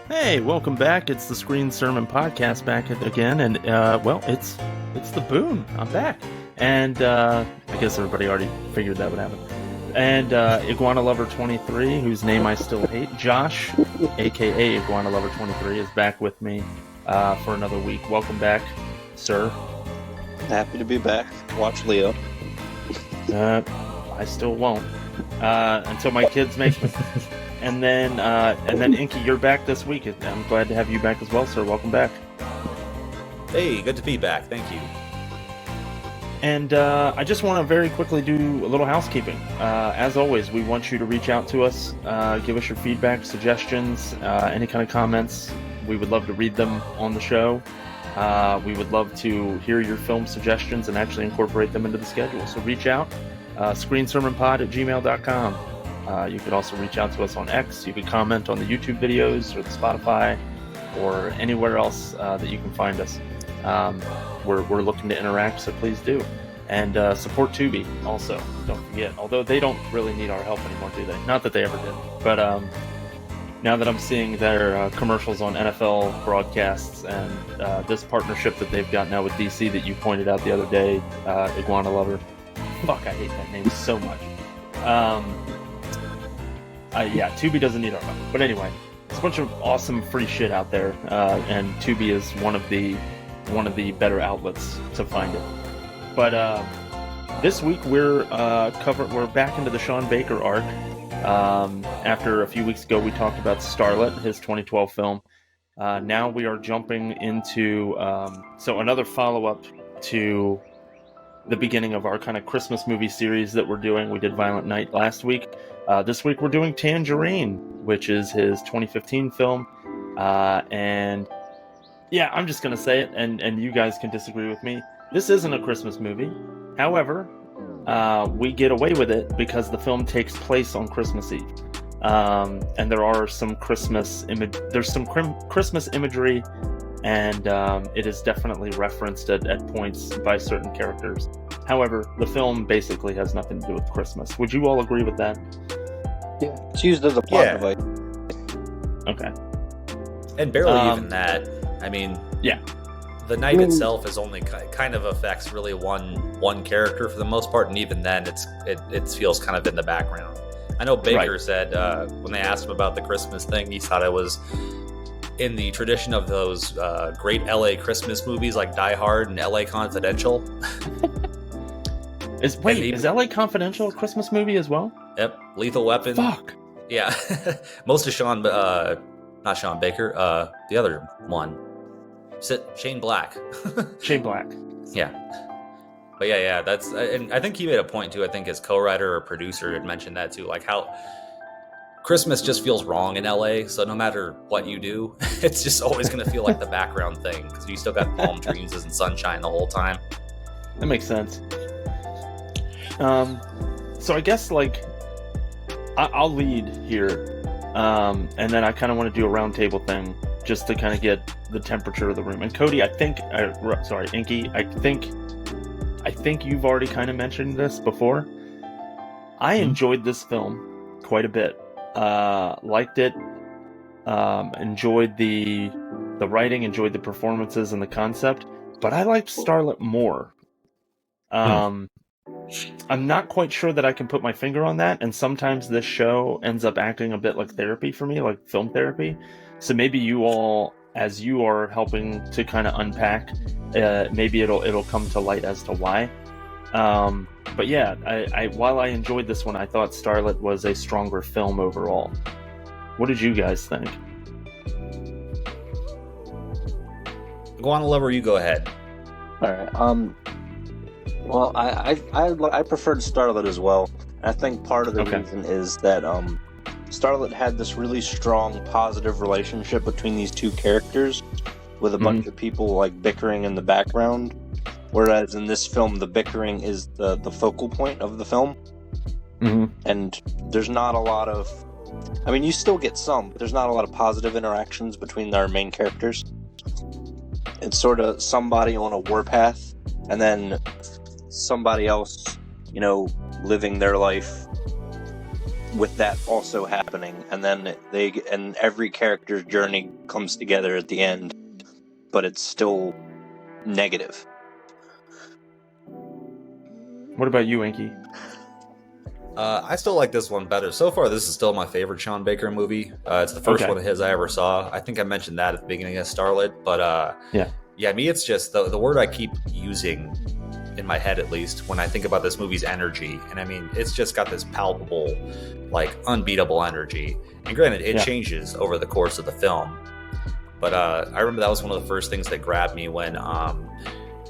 Hey, welcome back. It's the Screen Sermon Podcast back again, and it's the Boon. I'm back, and I guess everybody already figured that would happen. And Iguana Lover 23, whose name I still hate, Josh, aka Iguana Lover 23, is back with me for another week. Welcome back, sir. Happy to be back. Watch Leo. I still won't until my kids make me. And then Inky, you're back this week. I'm glad to have you back as well, sir. Welcome back. Hey, good to be back. Thank you. And I just want to very quickly do a little housekeeping. As always, we want you to reach out to us, give us your feedback, suggestions, any kind of comments. We would love to read them on the show. We would love to hear your film suggestions and actually incorporate them into the schedule. So reach out, screensermonpod@gmail.com. You could also reach out to us on X. You could comment on the YouTube videos or the Spotify or anywhere else that you can find us. We're looking to interact, so please do. And support Tubi also. Don't forget. Although they don't really need our help anymore, do they? Not that they ever did. But now that I'm seeing their commercials on NFL broadcasts and this partnership that they've got now with DC that you pointed out the other day, Iguana Lover. Fuck, I hate that name so much. Yeah, Tubi doesn't need our help. But anyway, it's a bunch of awesome free shit out there, and Tubi is one of the better outlets to find it. But this week we're back into the Sean Baker arc. After a few weeks ago we talked about Starlet, his 2012 film. Now we are jumping into another follow-up to the beginning of our kind of Christmas movie series that we're doing. We did Violent Night last week. This week we're doing Tangerine, which is his 2015 film. And yeah, I'm just going to say it, and you guys can disagree with me. This isn't a Christmas movie. However, we get away with it because the film takes place on Christmas Eve. And there are some Christmas imagery, and it is definitely referenced at points by certain characters. However, the film basically has nothing to do with Christmas. Would you all agree with that? Yeah, it's used as a plot device. Okay. And barely even that. I mean, yeah. The night itself is only kind of affects really one character for the most part, and even then, it feels kind of in the background. I know Baker said when they asked him about the Christmas thing, he thought it was in the tradition of those great LA Christmas movies like Die Hard and LA Confidential. Is LA Confidential a Christmas movie as well? Yep. Lethal Weapon. Fuck. Yeah. Most of not Sean Baker, the other one. Shane Black. Shane Black. Yeah. But yeah, that's, and I think he made a point too. I think his co-writer or producer had mentioned that too, like how Christmas just feels wrong in LA. So no matter what you do, it's just always going to feel like the background thing because you still got palm trees and sunshine the whole time. That makes sense. So I guess I'll lead here, and then I kind of want to do a roundtable thing just to kind of get the temperature of the room. And Cody, Inky, I think you've already kind of mentioned this before. I enjoyed this film quite a bit. Liked it. Enjoyed the writing. Enjoyed the performances and the concept. But I liked Starlet more. I'm not quite sure that I can put my finger on that, and sometimes this show ends up acting a bit like therapy for me, like film therapy. So maybe you all, as you are helping to kind of unpack, maybe it'll come to light as to why. But yeah, while I enjoyed this one, I thought Starlet was a stronger film overall. What did you guys think? Iguana Lover, you go ahead. All right. Well, I preferred Starlet as well. I think part of the reason is that Starlet had this really strong positive relationship between these two characters, with a bunch of people like bickering in the background. Whereas in this film, the bickering is the focal point of the film, and there's not a lot of. I mean, you still get some, but there's not a lot of positive interactions between our main characters. It's sort of somebody on a warpath, and then somebody else, living their life with that also happening, and then every character's journey comes together at the end, but it's still negative. What about you, Inky? I still like this one better. So far, this is still my favorite Sean Baker movie. It's the first one of his I ever saw. I think I mentioned that at the beginning of Starlet, but yeah, me, it's just the word I keep using in my head, at least, when I think about this movie's energy. And I mean, it's just got this palpable, like, unbeatable energy. And granted, it changes over the course of the film. But I remember that was one of the first things that grabbed me when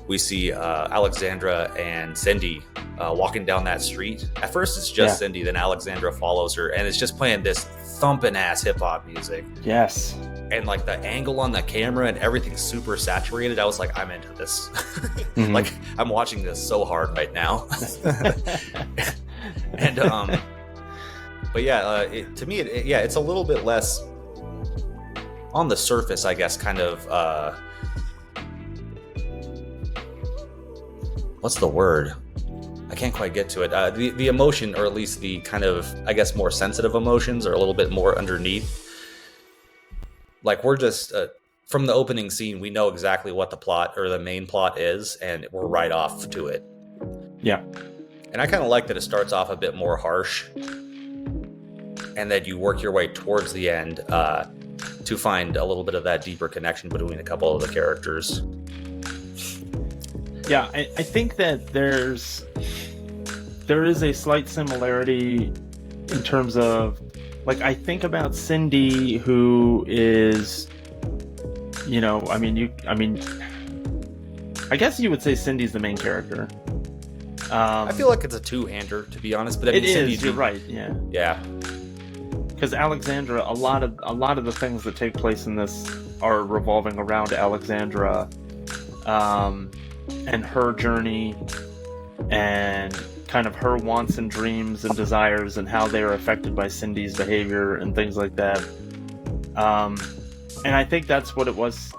we see Alexandra and Cindy walking down that street. At first, it's just Cindy, then Alexandra follows her, and it's just playing this thumping ass hip hop music. Yes. And like the angle on the camera and everything's super saturated. I was like, I'm into this. Mm-hmm. Like, I'm watching this so hard right now. And but yeah, to me, it's a little bit less on the surface, I guess, kind of. What's the word? I can't quite get to it. The emotion, or at least the kind of, I guess, more sensitive emotions, are a little bit more underneath. Like, we're just from the opening scene, we know exactly what the plot or the main plot is, and we're right off to it. Yeah. And I kind of like that it starts off a bit more harsh, and that you work your way towards the end to find a little bit of that deeper connection between a couple of the characters. Yeah, I think that there is a slight similarity in terms of, like, I think about Cindy, who is, I guess you would say Cindy's the main character. I feel like it's a two-hander, to be honest, but I mean, is. You're right. Yeah. Yeah. Because Alexandra, a lot of the things that take place in this are revolving around Alexandra, and her journey, and kind of her wants and dreams and desires, and how they are affected by Cindy's behavior and things like that. And I think that's what it was.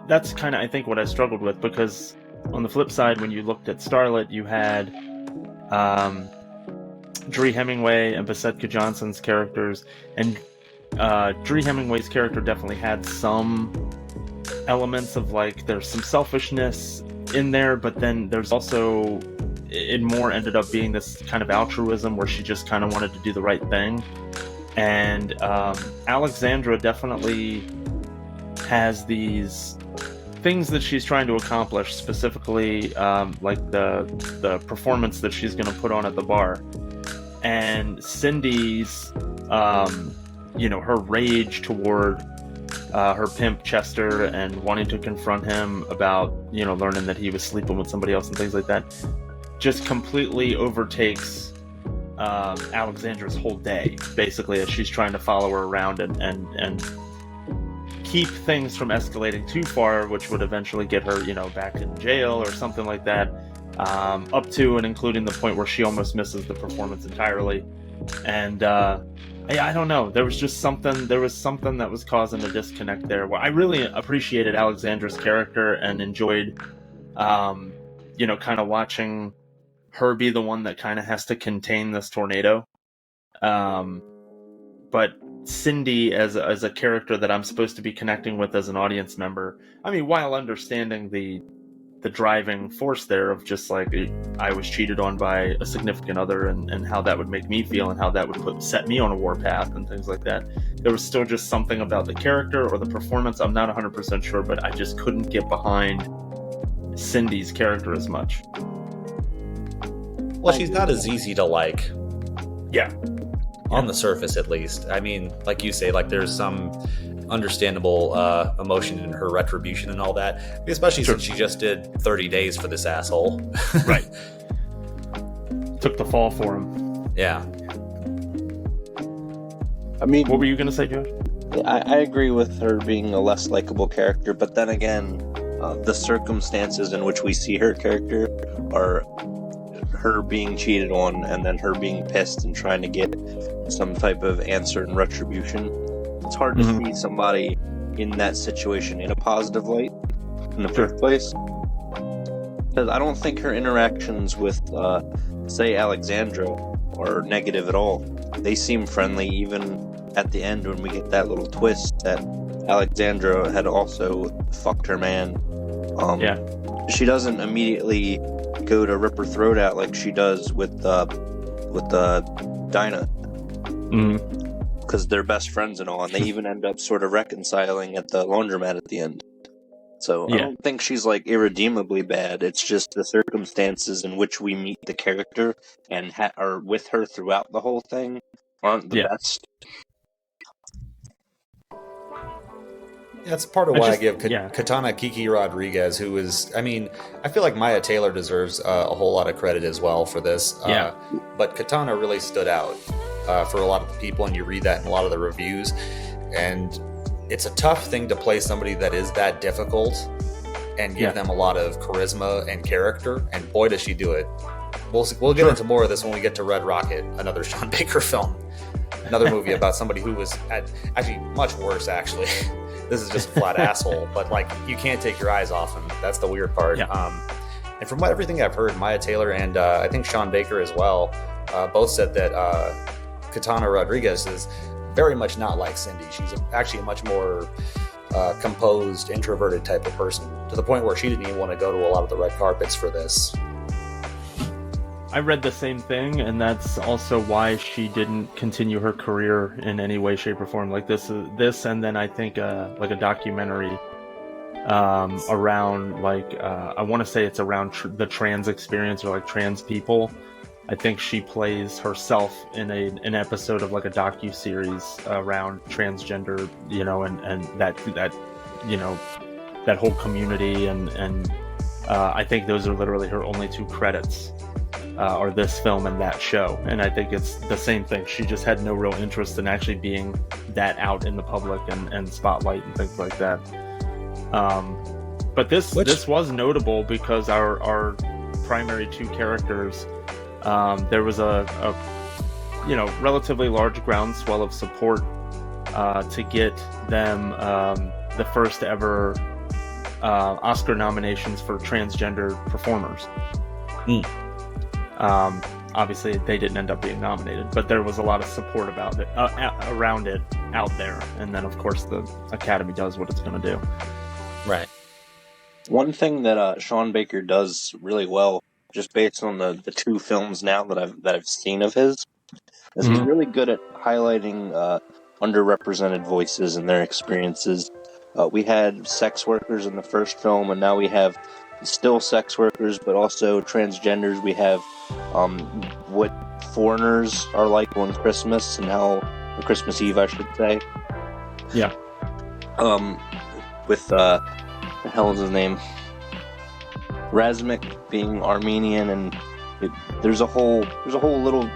That's kind of, I think, what I struggled with, because on the flip side, when you looked at Starlet, you had Dree Hemingway and Besetka Johnson's characters, and Dree Hemingway's character definitely had some elements of, like, there's some selfishness in there, but then there's also, it more ended up being this kind of altruism where she just kind of wanted to do the right thing. And Alexandra definitely has these things that she's trying to accomplish, specifically like the performance that she's going to put on at the bar. And Cindy's her rage toward her pimp Chester, and wanting to confront him about learning that he was sleeping with somebody else and things like that, just completely overtakes Alexandra's whole day, basically, as she's trying to follow her around and keep things from escalating too far, which would eventually get her back in jail or something like that, up to and including the point where she almost misses the performance entirely. And I don't know, there was something that was causing a disconnect there, where I really appreciated Alexandra's character and enjoyed kind of watching her be the one that kind of has to contain this tornado. But Cindy, as a character that I'm supposed to be connecting with as an audience member, I mean, while understanding the driving force there of just like, I was cheated on by a significant other, and how that would make me feel, and how that would set me on a warpath and things like that, there was still just something about the character or the performance, I'm not 100% sure, but I just couldn't get behind Cindy's character as much. Well, she's not as easy to like. Yeah. On the surface, at least. I mean, like you say, like, there's some understandable emotion in her retribution and all that, especially since she just did 30 days for this asshole. Right. Took the fall for him. Yeah. I mean, what were you going to say, Josh? I agree with her being a less likable character, but then again, the circumstances in which we see her character are her being cheated on, and then her being pissed and trying to get some type of answer and retribution. It's hard to see somebody in that situation in a positive light in the first place. Because I don't think her interactions with, say, Alexandra or negative at all. They seem friendly, even at the end when we get that little twist that Alexandra had also fucked her man. She doesn't immediately go to rip her throat out like she does with Dinah. Because they're best friends and all, and they even end up sort of reconciling at the laundromat at the end. So I don't think she's like irredeemably bad. It's just the circumstances in which we meet the character and are with her throughout the whole thing aren't the best. That's part of why I give Katana Kiki Rodriguez, who is, I mean, I feel like Maya Taylor deserves a whole lot of credit as well for this. But Katana really stood out for a lot of the people, and you read that in a lot of the reviews. And it's a tough thing to play somebody that is that difficult and give them a lot of charisma and character. And boy, does she do it. We'll get into more of this when we get to Red Rocket, another Sean Baker film. Another movie about somebody who was actually much worse, actually. This is just a flat asshole, but like you can't take your eyes off him. That's the weird part. And from everything I've heard, Maya Taylor and I think Sean Baker as well, both said that Katana Rodriguez is very much not like Cindy. She's actually a much more composed, introverted type of person, to the point where she didn't even want to go to a lot of the red carpets for this. I read the same thing, and that's also why she didn't continue her career in any way, shape, or form. Like this, and then I think like a documentary around like I want to say it's around the trans experience or like trans people. I think she plays herself in an episode of like a docu-series around transgender, you know, and that you know, that whole community, and I think those are literally her only two credits. Or this film and that show, and I think it's the same thing. She just had no real interest in actually being that out in the public and spotlight and things like that. But this was notable because our primary two characters, there was a relatively large groundswell of support to get them the first ever Oscar nominations for transgender performers. Obviously, they didn't end up being nominated, but there was a lot of support about it, around it out there. And then, of course, the Academy does what it's going to do. Right. One thing that Sean Baker does really well, just based on the two films now that I've seen of his, is he's really good at highlighting underrepresented voices and their experiences. We had sex workers in the first film, and now we have still sex workers, but also transgenders. We have what foreigners are like on Christmas and or Christmas Eve, I should say. Yeah. With the hell is his name? Razmik being Armenian, and there's a whole little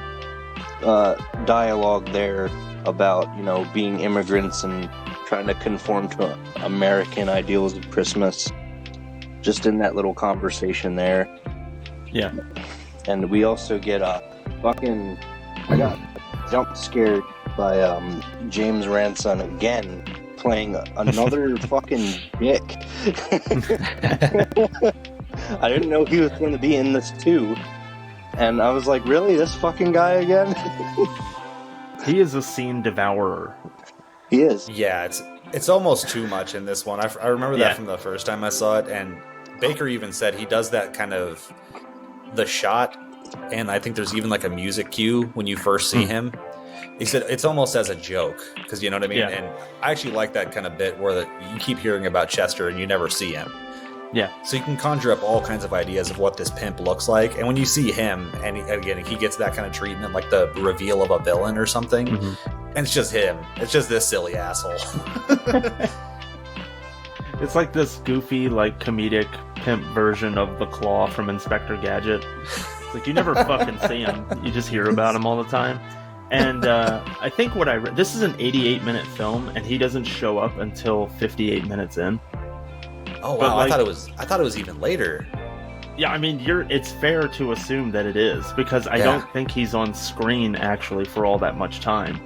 dialogue there about, you know, being immigrants and trying to conform to American ideals of Christmas. Just in that little conversation there. Yeah. And we also get I got jump scared by James Ranson again, playing another fucking dick. I didn't know he was going to be in this too. And I was like, really? This fucking guy again? He is a scene devourer. He is. Yeah, it's almost too much in this one. I remember that from the first time I saw it, and Baker even said he does that kind of the shot, and I think there's even like a music cue when you first see him. He said it's almost as a joke, because you know what I mean? Yeah. And I actually like that kind of bit where you keep hearing about Chester and you never see him. Yeah. So you can conjure up all kinds of ideas of what this pimp looks like, and when you see him, and again, he gets that kind of treatment, like the reveal of a villain or something, and it's just him. It's just this silly asshole. It's like this goofy, like, comedic pimp version of the Claw from Inspector Gadget. It's like you never fucking see him. You just hear about him all the time. And I think what I read, this is an 88-minute film, and he doesn't show up until 58 minutes in. Oh wow! Like, I thought it was even later. Yeah, I mean, it's fair to assume that it is, because I don't think he's on screen actually for all that much time.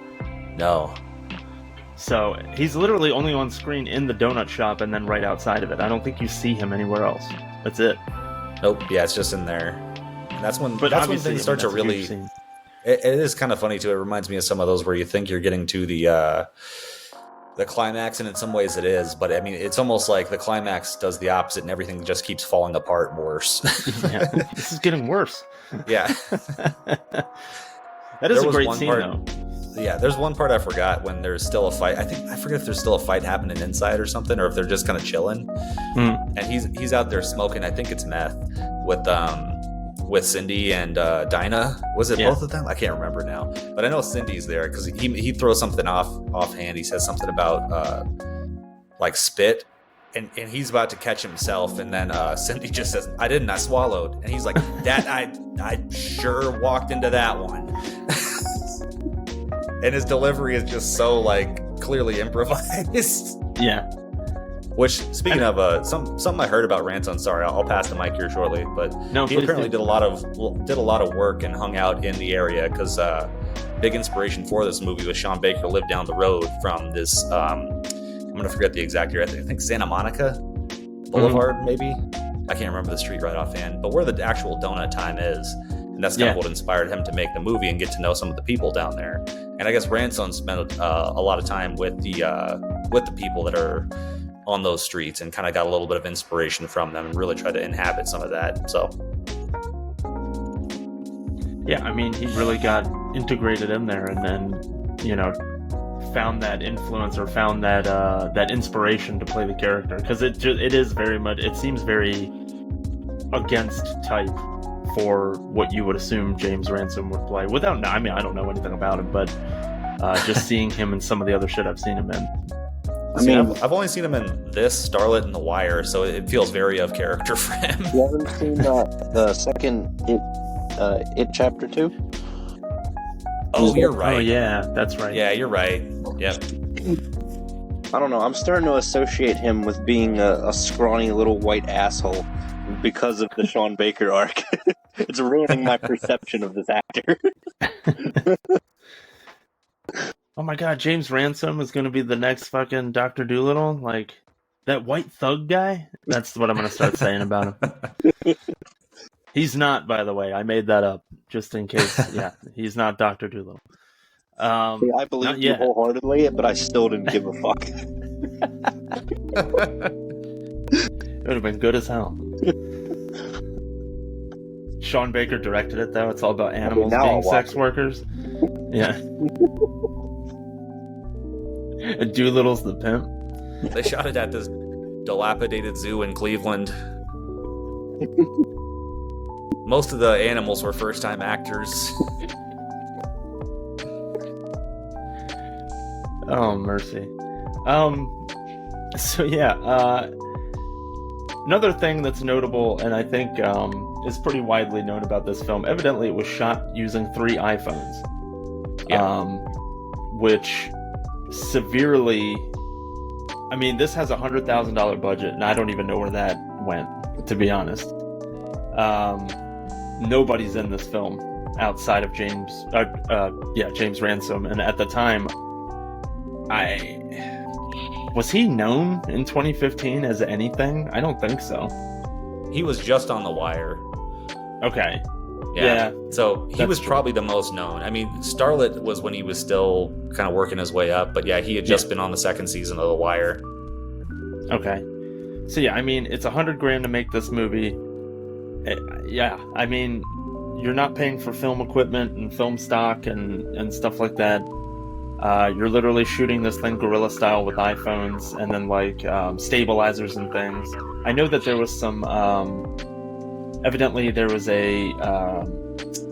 No. So he's literally only on screen in the donut shop and then right outside of it. I don't think you see him anywhere else. That's it. Nope. Yeah, it's just in there. And that's when things start to really. It is kind of funny too. It reminds me of some of those where you think you're getting to the climax, and in some ways it is, but I mean, it's almost like the climax does the opposite, and everything just keeps falling apart worse. Yeah, this is getting worse. Yeah, that is a great scene, though. Yeah, there's one part I forgot when there's still a fight. I forget if there's still a fight happening inside or something, or if they're just kind of chilling. And he's out there smoking. I think it's meth with Cindy and Dinah. Was it both of them? I can't remember now. But I know Cindy's there because he throws something offhand. He says something about like spit. And he's about to catch himself, and then Cindy just says, "I didn't. I swallowed." And he's like, "That I sure walked into that one." And his delivery is just so like clearly improvised. Yeah. Which, speaking of something I heard about Ransom, sorry, I'll pass the mic here shortly, but he apparently did a lot of work and hung out in the area because big inspiration for this movie was Sean Baker lived down the road from this. I'm gonna forget the exact area. I think Santa Monica Boulevard, maybe. I can't remember the street right offhand, but where the actual donut time is, and that's kind of what inspired him to make the movie and get to know some of the people down there. And I guess Ransom spent a lot of time with the people that are on those streets and kind of got a little bit of inspiration from them and really tried to inhabit some of that. So yeah, I mean, he really got integrated in there, and then, you know, found that influence or found that inspiration to play the character, because it is very much, it seems very against type for what you would assume James Ransom would play. Without, I mean, I don't know anything about him, but just seeing him in some of the other shit I've seen him in. I mean, I've only seen him in this, Starlet, and The Wire, so it feels very of character for him. You haven't seen the second It Chapter 2? Oh, you're right. Oh, yeah, that's right. Yeah, you're right. Yep. I don't know. I'm starting to associate him with being a scrawny little white asshole because of the Sean Baker arc. It's ruining my perception of this actor. Oh my god, James Ransom is going to be the next fucking Dr. Dolittle? Like, that white thug guy? That's what I'm going to start saying about him. He's not, by the way. I made that up, just in case. Yeah, he's not Dr. Dolittle. See, I believe you wholeheartedly, but I still didn't give a fuck. It would have been good as hell. Sean Baker directed it, though. It's all about animals being sex workers. Yeah. And Doolittle's the pimp. They shot it at this dilapidated zoo in Cleveland. Most of the animals were first-time actors. Oh, mercy. So yeah, another thing that's notable, and I think is pretty widely known about this film, evidently it was shot using 3 iPhones. Yeah. Which severely... I mean, this has a $100,000 budget, and I don't even know where that went, to be honest. Nobody's in this film outside of James Ransom, and at the time, was he known in 2015 as anything? I don't think so. He was just on The Wire. Okay. Yeah. So he was probably the most known. I mean, Starlet was when he was still kind of working his way up, but yeah, he had just been on the 2nd season of The Wire. Okay. So yeah, I mean, it's $100,000 to make this movie. Yeah, I mean, you're not paying for film equipment and film stock and stuff like that. You're literally shooting this thing guerrilla style with iPhones and then like stabilizers and things. I know that there was some evidently there was a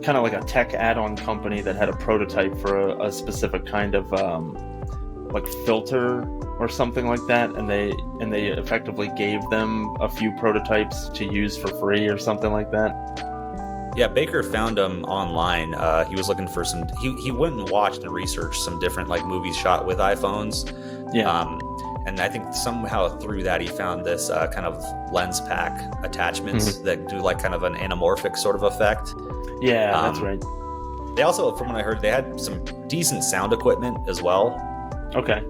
kind of like a tech add-on company that had a prototype for a specific kind of like filter or something like that, and they effectively gave them a few prototypes to use for free or something like that. Yeah, Baker found them online. He was looking for some. He went and watched and researched some different like movies shot with iPhones. Yeah. And I think somehow through that he found this kind of lens pack attachments that do like kind of an anamorphic sort of effect. Yeah, that's right. They also, from what I heard, they had some decent sound equipment as well. Okay.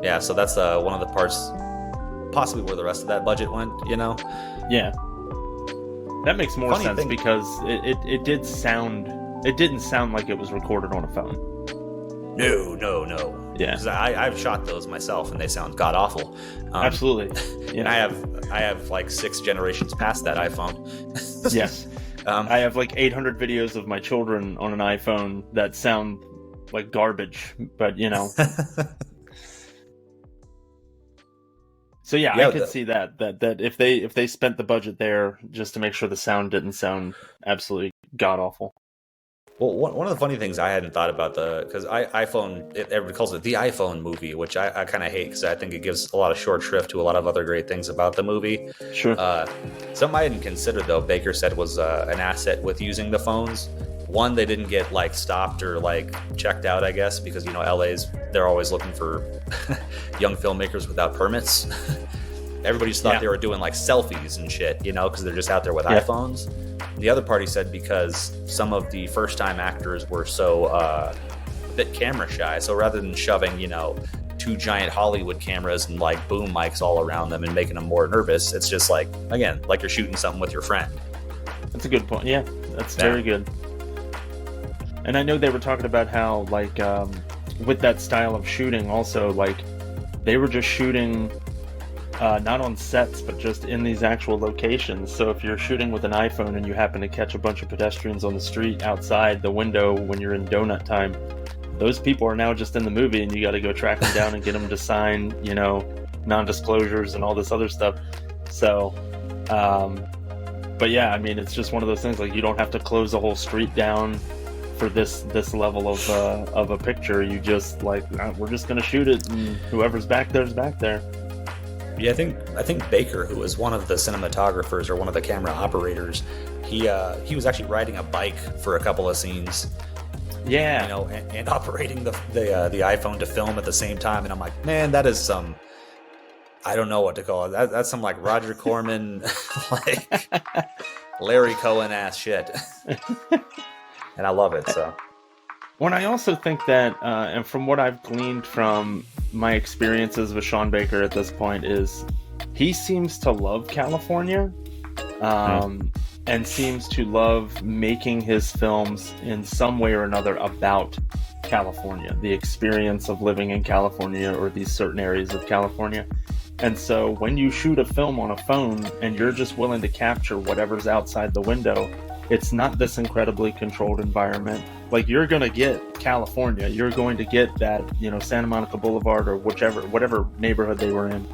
Yeah, so that's one of the parts, possibly where the rest of that budget went. You know. Yeah. That makes more sense because it did sound It didn't sound like it was recorded on a phone. No. Yeah, because I've shot those myself, and they sound god awful. Absolutely. Yeah. And I have like 6 generations past that iPhone. Yes. I have like 800 videos of my children on an iPhone that sound like garbage, but you know. So yeah, I could see that if they spent the budget there just to make sure the sound didn't sound absolutely god awful. Well, one of the funny things I hadn't thought about because iPhone, everybody calls it the iPhone movie, which I kind of hate because I think it gives a lot of short shrift to a lot of other great things about the movie. Sure. Something I hadn't considered, though, Baker said was an asset with using the phones. One, they didn't get like stopped or like checked out, I guess, because they're always looking for young filmmakers without permits. Everybody just thought they were doing like selfies and shit, because they're just out there with iPhones. The other party said because some of the first-time actors were so a bit camera shy, so rather than shoving, 2 giant Hollywood cameras and like boom mics all around them and making them more nervous, it's just like, again, like you're shooting something with your friend. That's a good point. Yeah, that's very good. And I know they were talking about how, like, with that style of shooting, also, like, they were just shooting not on sets, but just in these actual locations. So if you're shooting with an iPhone and you happen to catch a bunch of pedestrians on the street outside the window when you're in donut time, those people are now just in the movie, and you got to go track them down and get them to sign, non-disclosures and all this other stuff. So, but yeah, I mean, it's just one of those things, like, you don't have to close the whole street down for this level of a picture. You just we're just gonna shoot it, and whoever's back there's back there. Yeah, I think Baker, who was one of the cinematographers or one of the camera operators, he was actually riding a bike for a couple of scenes. Yeah, and operating the iPhone to film at the same time, and I'm like, man, that is some, I don't know what to call it. That's some like Roger Corman, like Larry Cohen ass shit. And I love it. So, well, I also think that, and from what I've gleaned from my experiences with Sean Baker at this point, is he seems to love California, and seems to love making his films in some way or another about California, the experience of living in California or these certain areas of California. And so when you shoot a film on a phone and you're just willing to capture whatever's outside the window, it's not this incredibly controlled environment. Like, you're going to get California, you're going to get that, Santa Monica Boulevard or whatever neighborhood they were in.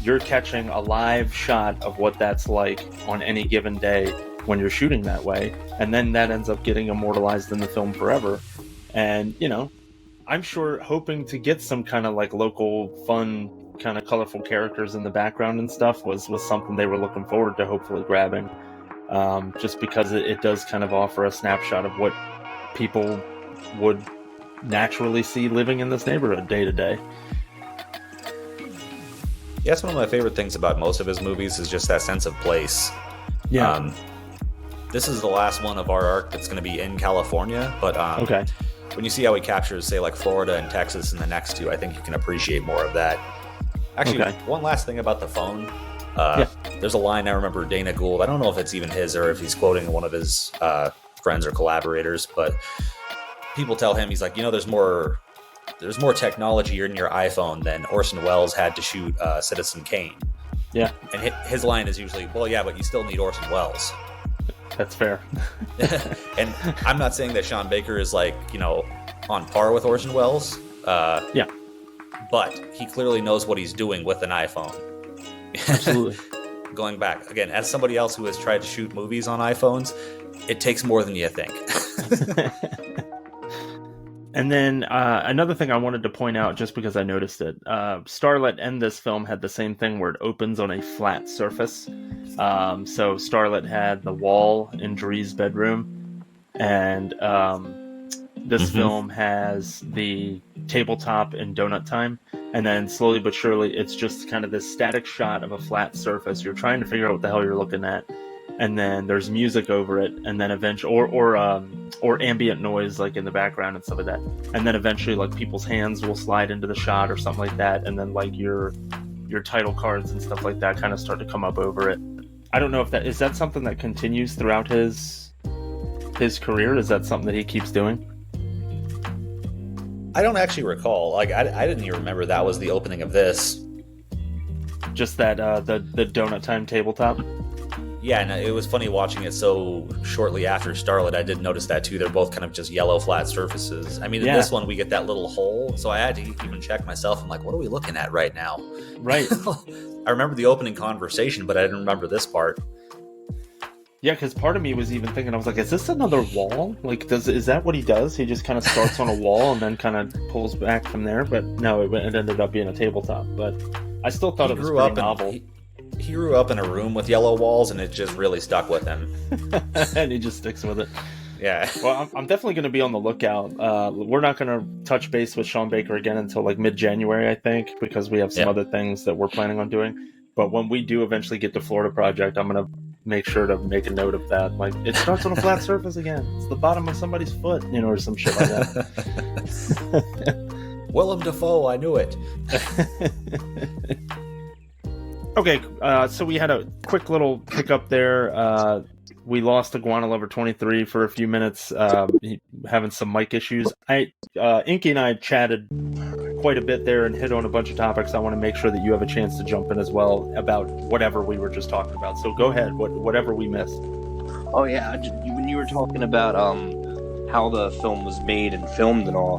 You're catching a live shot of what that's like on any given day when you're shooting that way. And then that ends up getting immortalized in the film forever. And, I'm sure hoping to get some kind of like local, fun, kind of colorful characters in the background and stuff was something they were looking forward to hopefully grabbing. Just because it does kind of offer a snapshot of what people would naturally see living in this neighborhood day to day. Yeah, that's one of my favorite things about most of his movies is just that sense of place. Yeah. This is the last one of our arc that's going to be in California, but okay. When you see how he captures, say, like Florida and Texas in the next two, I think you can appreciate more of that. Actually, One last thing about the phone. There's a line I remember Dana Gould, I don't know if it's even his or if he's quoting one of his friends or collaborators, but people tell him, he's like, there's more technology in your iPhone than Orson Welles had to shoot Citizen Kane. Yeah. And his line is usually, well, yeah, but you still need Orson Welles. That's fair. And I'm not saying that Sean Baker is like, on par with Orson Welles. Yeah. But he clearly knows what he's doing with an iPhone. Absolutely. Going back, again, as somebody else who has tried to shoot movies on iPhones, it takes more than you think. And then another thing I wanted to point out, just because I noticed it, Starlet and this film had the same thing where it opens on a flat surface. So Starlet had the wall in Dree's bedroom, and this film has the tabletop in Donut Time, and then slowly but surely it's just kind of this static shot of a flat surface. You're trying to figure out what the hell you're looking at, and then there's music over it, and then eventually, or ambient noise like in the background and stuff like that, and then eventually like people's hands will slide into the shot or something like that, and then like your title cards and stuff like that kind of start to come up over it. I don't know if that is something that continues throughout his his career? Is that something that he keeps doing? I don't actually recall. Like, I didn't even remember that was the opening of this. Just that the Donut Time tabletop. Yeah, and it was funny watching it so shortly after Starlit. I did notice that too. They're both kind of just yellow flat surfaces. I mean, in this one we get that little hole, so I had to even check myself. I'm like, what are we looking at right now? Right. I remember the opening conversation, but I didn't remember this part. Yeah, because part of me was even thinking, I was like, is this another wall? Like, is that what he does? He just kind of starts on a wall and then kind of pulls back from there? But no, it ended up being a tabletop. But I still thought it was pretty novel. He grew up in a room with yellow walls, and it just really stuck with him. And he just sticks with it. Yeah. Well, I'm definitely going to be on the lookout. We're not going to touch base with Sean Baker again until like mid-January, I think, because we have some other things that we're planning on doing. But when we do eventually get to Florida Project, I'm going to make sure to make a note of that. Like, it starts on a flat surface again. It's the bottom of somebody's foot, or some shit like that. Willem Dafoe, I knew it. Okay, so we had a quick little hiccup there. We lost Iguana Lover 23 for a few minutes, having some mic issues. Inky and I chatted quite a bit there and hit on a bunch of topics. I want to make sure that you have a chance to jump in as well about whatever we were just talking about. So go ahead, whatever we missed. Oh yeah, when you were talking about how the film was made and filmed and all,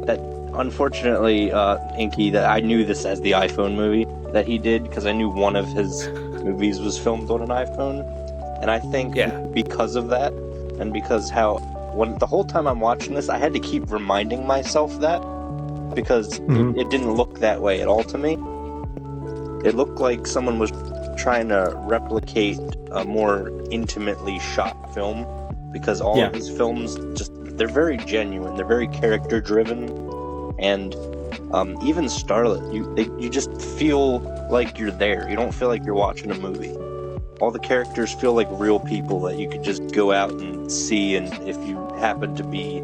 that unfortunately, Inky, that I knew this as the iPhone movie that he did because I knew one of his movies was filmed on an iPhone, and I think because of that, and because when the whole time I'm watching this, I had to keep reminding myself that. Because it didn't look that way at all to me. It looked like someone was trying to replicate a more intimately shot film. Because all of these films, they're very genuine. They're very character driven. And even Starlit, you just feel like you're there. You don't feel like you're watching a movie. All the characters feel like real people that you could just go out and see, and if you happen to be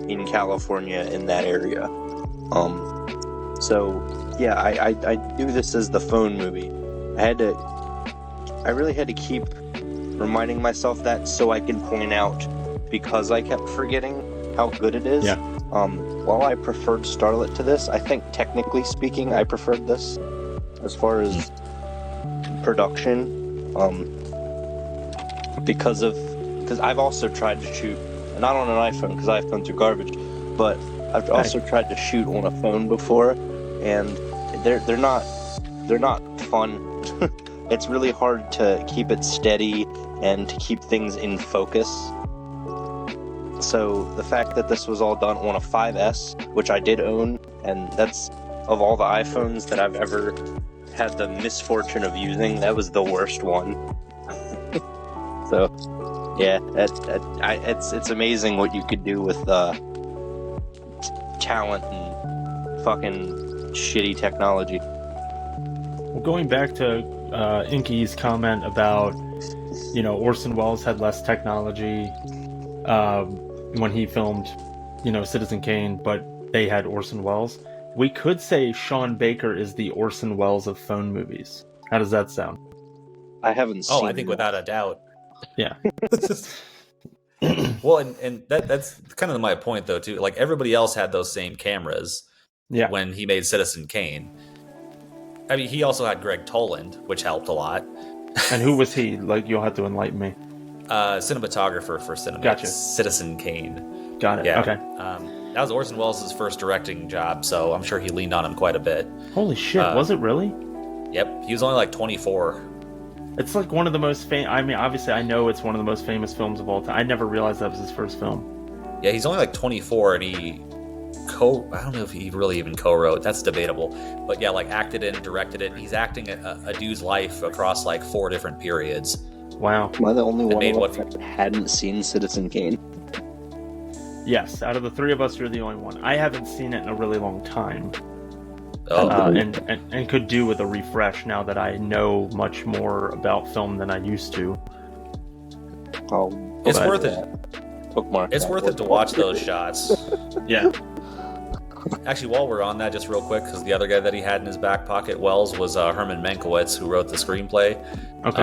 in California in that area. I knew this as the phone movie. I really had to keep reminding myself that so I can point out, because I kept forgetting how good it is. Yeah. While I preferred Starlit to this, I think technically speaking, I preferred this as far as production. Because I've also tried to shoot, not on an iPhone because iPhones are garbage, but I've also tried to shoot on a phone before, and they're not fun. It's really hard to keep it steady and to keep things in focus. So the fact that this was all done on a 5S, which I did own, and that's, of all the iPhones that I've ever had the misfortune of using, that was the worst one. So yeah, it's amazing what you could do with talent and fucking shitty technology. Well, going back to Inky's comment about, Orson Welles had less technology when he filmed, Citizen Kane, but they had Orson Welles. We could say Sean Baker is the Orson Welles of phone movies. How does that sound? I haven't seen I think without a doubt. Yeah. Well, and that's kind of my point, though, too. Like, everybody else had those same cameras when he made Citizen Kane. I mean, he also had Greg Toland, which helped a lot. And who was he? Like, you'll have to enlighten me. Cinematographer for Citizen Kane. Got it. Yeah. Okay. That was Orson Welles' first directing job, so I'm sure he leaned on him quite a bit. Holy shit, was it really? Yep, he was only like 24. It's like one of the most famous... I mean, obviously, I know it's one of the most famous films of all time. I never realized that was his first film. Yeah, he's only like 24, and he I don't know if he really even co-wrote. That's debatable. But yeah, like acted it and directed it. He's acting a dude's life across like 4 different periods. Wow. Am I the only one that hadn't seen Citizen Kane? Yes, out of the 3 of us, you're the only one. I haven't seen it in a really long time. Oh. And could do with a refresh now that I know much more about film than I used to. Oh, it's worth it. Bookmark. It's worth it to watch those shots. Yeah. Actually, while we're on that, just real quick, because the other guy that he had in his back pocket, Wells, was Herman Mankiewicz, who wrote the screenplay. Okay.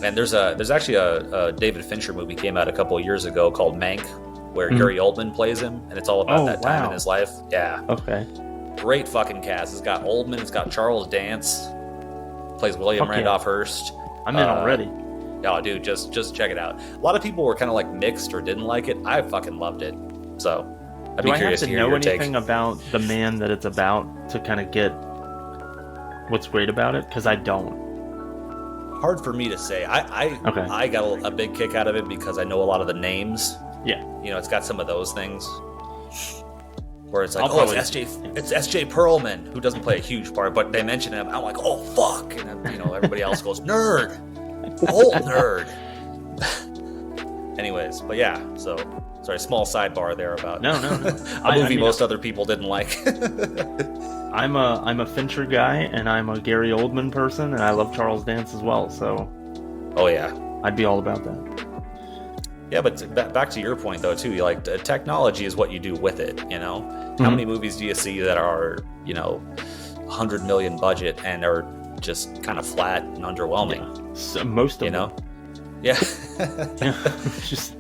And there's actually a David Fincher movie came out a couple of years ago called Mank, where Gary Oldman plays him, and it's all about that time in his life. Yeah. Okay. Great fucking cast. It's got Oldman. It's got Charles Dance. Plays William Randolph Hearst. I'm in already. Oh, dude, just check it out. A lot of people were kind of like mixed or didn't like it. I fucking loved it. So I'd be curious to hear your take. Do I have to know anything about the man that it's about to kind of get what's great about it? Because I don't. Hard for me to say. I got a big kick out of it because I know a lot of the names. Yeah. You know, it's got some of those things. Where it's like, it's SJ Perlman, who doesn't play a huge part, but they mention him. I'm like, oh, fuck. And then, everybody else goes, nerd. Old nerd. Anyways, but yeah, so, sorry, small sidebar there about no. a movie most other people didn't like. I'm a Fincher guy, and I'm a Gary Oldman person, and I love Charles Dance as well, so... Oh, yeah. I'd be all about that. Yeah, but back to your point, though, too. Technology is what you do with it, Mm-hmm. How many movies do you see that are, $100 million budget and are just kind of flat and underwhelming? Yeah. So most of them. Yeah. It's just...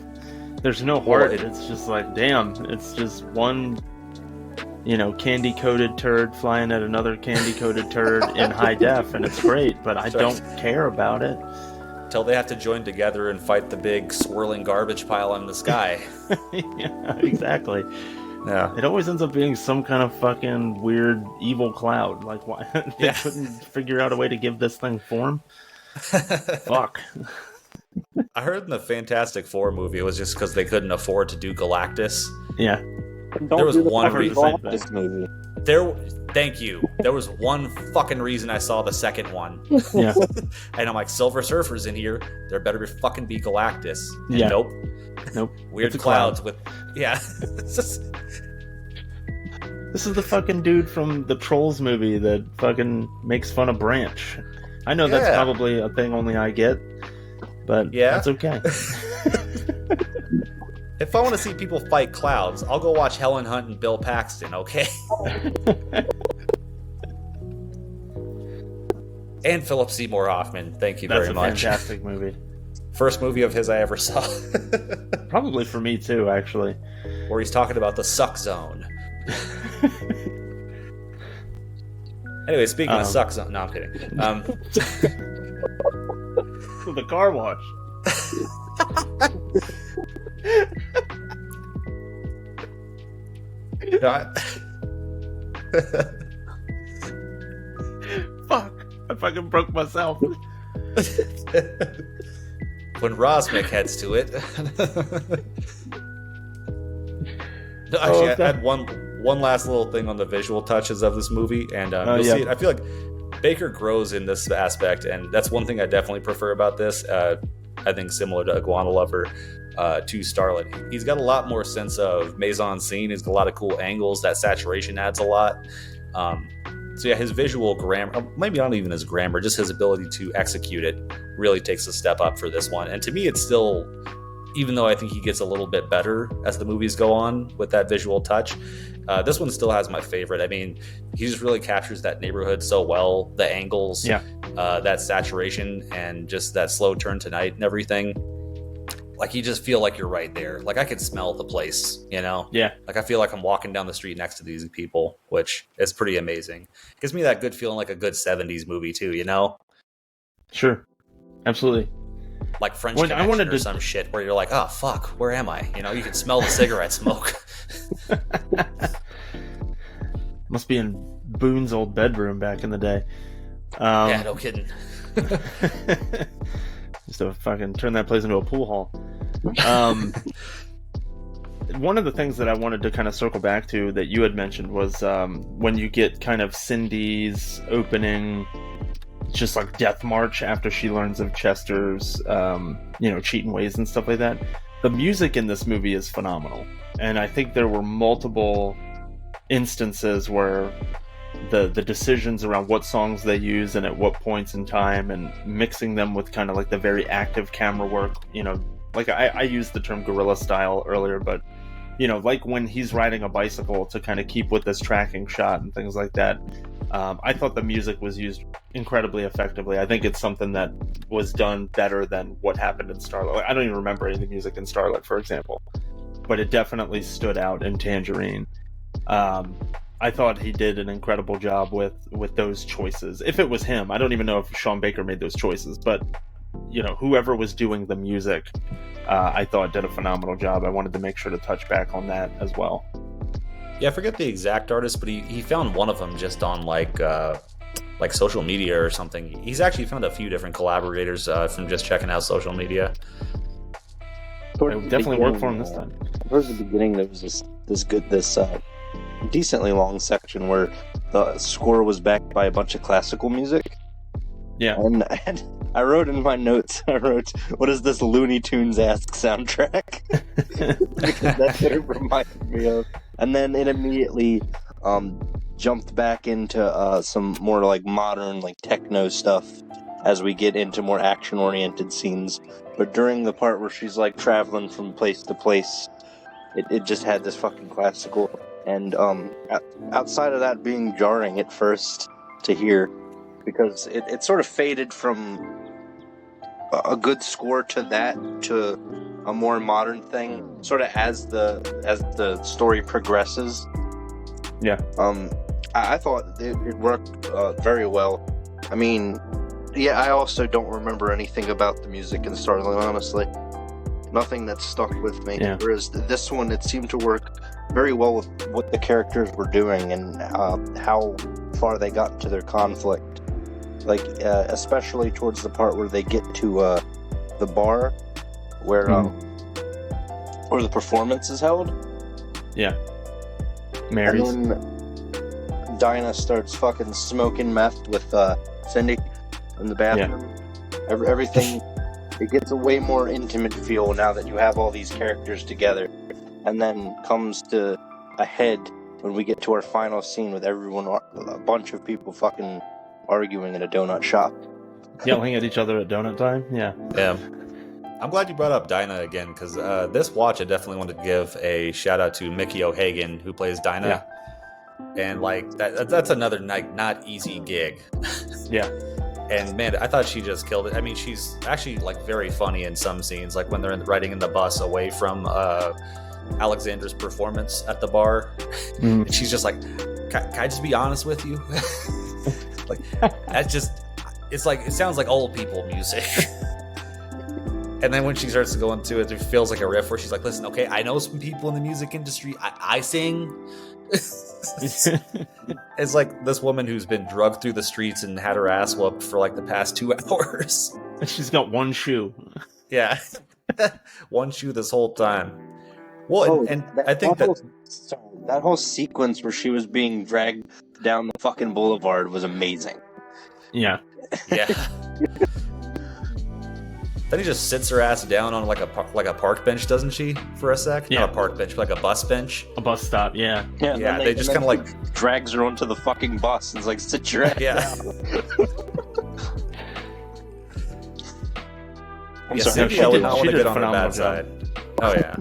There's no heart. It's just like, damn, it's just one... candy-coated turd flying at another candy-coated turd in high def, and it's great, but I don't care about it. Till they have to join together and fight the big swirling garbage pile in the sky. Yeah, exactly. Yeah. It always ends up being some kind of fucking weird evil cloud. Like, why they couldn't figure out a way to give this thing form? Fuck. I heard in the Fantastic Four movie it was just because they couldn't afford to do Galactus. Yeah. There was one reason. This movie. Thank you. There was one fucking reason I saw the second one. Yeah. And I'm like, Silver Surfer's in here. There better fucking be Galactus. And Yeah. Nope. Weird It's a clouds cloud. with. Yeah. This is the fucking dude from the Trolls movie that fucking makes fun of Branch. I know that's probably a thing only I get, but that's okay. If I want to see people fight clouds, I'll go watch Helen Hunt and Bill Paxton, okay? And Philip Seymour Hoffman. Thank you very much. That's a fantastic movie. First movie of his I ever saw. Probably for me too, actually. Where he's talking about the suck zone. Anyway, speaking of suck zone, no, I'm kidding. The car wash. Fuck! I fucking broke myself. When Rosmic heads to it. No, actually, I had one last little thing on the visual touches of this movie, and you'll see it. I feel like Baker grows in this aspect, and that's one thing I definitely prefer about this. I think similar to Iguana Lover, to Starlet. He's got a lot more sense of mise-en-scene. He's got a lot of cool angles. That saturation adds a lot. So yeah, his visual grammar, maybe not even his grammar, just his ability to execute it really takes a step up for this one. And to me, it's still, even though I think he gets a little bit better as the movies go on with that visual touch, this one still has my favorite. I mean, he just really captures that neighborhood so well, the angles, that saturation, and just that slow turn to night and everything. Like, you just feel like you're right there. Like, I can smell the place, Yeah. Like, I feel like I'm walking down the street next to these people, which is pretty amazing. Gives me that good feeling, like a good 70s movie, too, Sure. Absolutely. Like French Connection or some shit, where you're like, oh, fuck, where am I? You can smell the cigarette smoke. Must be in Boone's old bedroom back in the day. Yeah, no kidding. Just to fucking turn that place into a pool hall. One of the things that I wanted to kind of circle back to that you had mentioned was when you get kind of Cindy's opening, just like death march after she learns of Chester's, cheating ways and stuff like that. The music in this movie is phenomenal. And I think there were multiple instances where the decisions around what songs they use and at what points in time, and mixing them with kind of like the very active camera work, like I used the term guerrilla style earlier, but like when he's riding a bicycle to kind of keep with this tracking shot and things like that. I thought the music was used incredibly effectively. I think it's something that was done better than what happened in Starlight. I don't even remember any of the music in Starlight, for example, but it definitely stood out in Tangerine. I thought he did an incredible job with those choices. If it was him, I don't even know if Sean Baker made those choices, but whoever was doing the music, I thought did a phenomenal job. I wanted to make sure to touch back on that as well. Yeah, I forget the exact artist, but he found one of them just on like social media or something. He's actually found a few different collaborators from just checking out social media. It definitely worked for him this time. Towards the beginning, there was this decently long section where the score was backed by a bunch of classical music. Yeah. And I wrote in my notes, what is this Looney Tunes-esque soundtrack? Because that's what it reminded me of. And then it immediately jumped back into some more like modern, like techno stuff as we get into more action-oriented scenes. But during the part where she's like traveling from place to place, it just had this fucking classical. And outside of that being jarring at first to hear, because it sort of faded from a good score to that to a more modern thing, sort of as the story progresses. Yeah. I thought it worked very well. I mean, yeah, I also don't remember anything about the music in Starlight, honestly. Nothing that stuck with me. Yeah. Whereas this one, it seemed to work very well with what the characters were doing and how far they got into their conflict. Like, especially towards the part where they get to the bar where the performance is held. Yeah. Mary's. And then Dinah starts fucking smoking meth with Cindy in the bathroom. Yeah. Everything, it gets a way more intimate feel now that you have all these characters together. And then comes to a head when we get to our final scene with everyone, a bunch of people fucking arguing in a donut shop. Yelling at each other at donut time? Yeah. Yeah. I'm glad you brought up Dinah again, because this watch I definitely wanted to give a shout out to Mickey O'Hagan, who plays Dinah. Yeah. And like that's another not easy gig. Yeah. And man, I thought she just killed it. I mean, she's actually like very funny in some scenes, like when they're riding in the bus away from Alexandra's performance at the bar. And she's just like, can I just be honest with you? Like, that's just, it's like, it sounds like old people music. And then when she starts to go into it, it feels like a riff where she's like, listen, okay, I know some people in the music industry. I sing. It's like this woman who's been drugged through the streets and had her ass whooped for like the past 2 hours. She's got one shoe. Yeah. One shoe this whole time. Well, I think that whole sequence where she was being dragged down the fucking boulevard was amazing. Yeah. Yeah. Then he just sits her ass down on like a park bench, doesn't she? For a sec, yeah. Not a park bench, but like a bus bench. A bus stop, yeah. Yeah. They just kind of like drags her onto the fucking bus and is like, sit your ass down. I'm sorry. Cynthia would not want to get on her bad side. Oh yeah.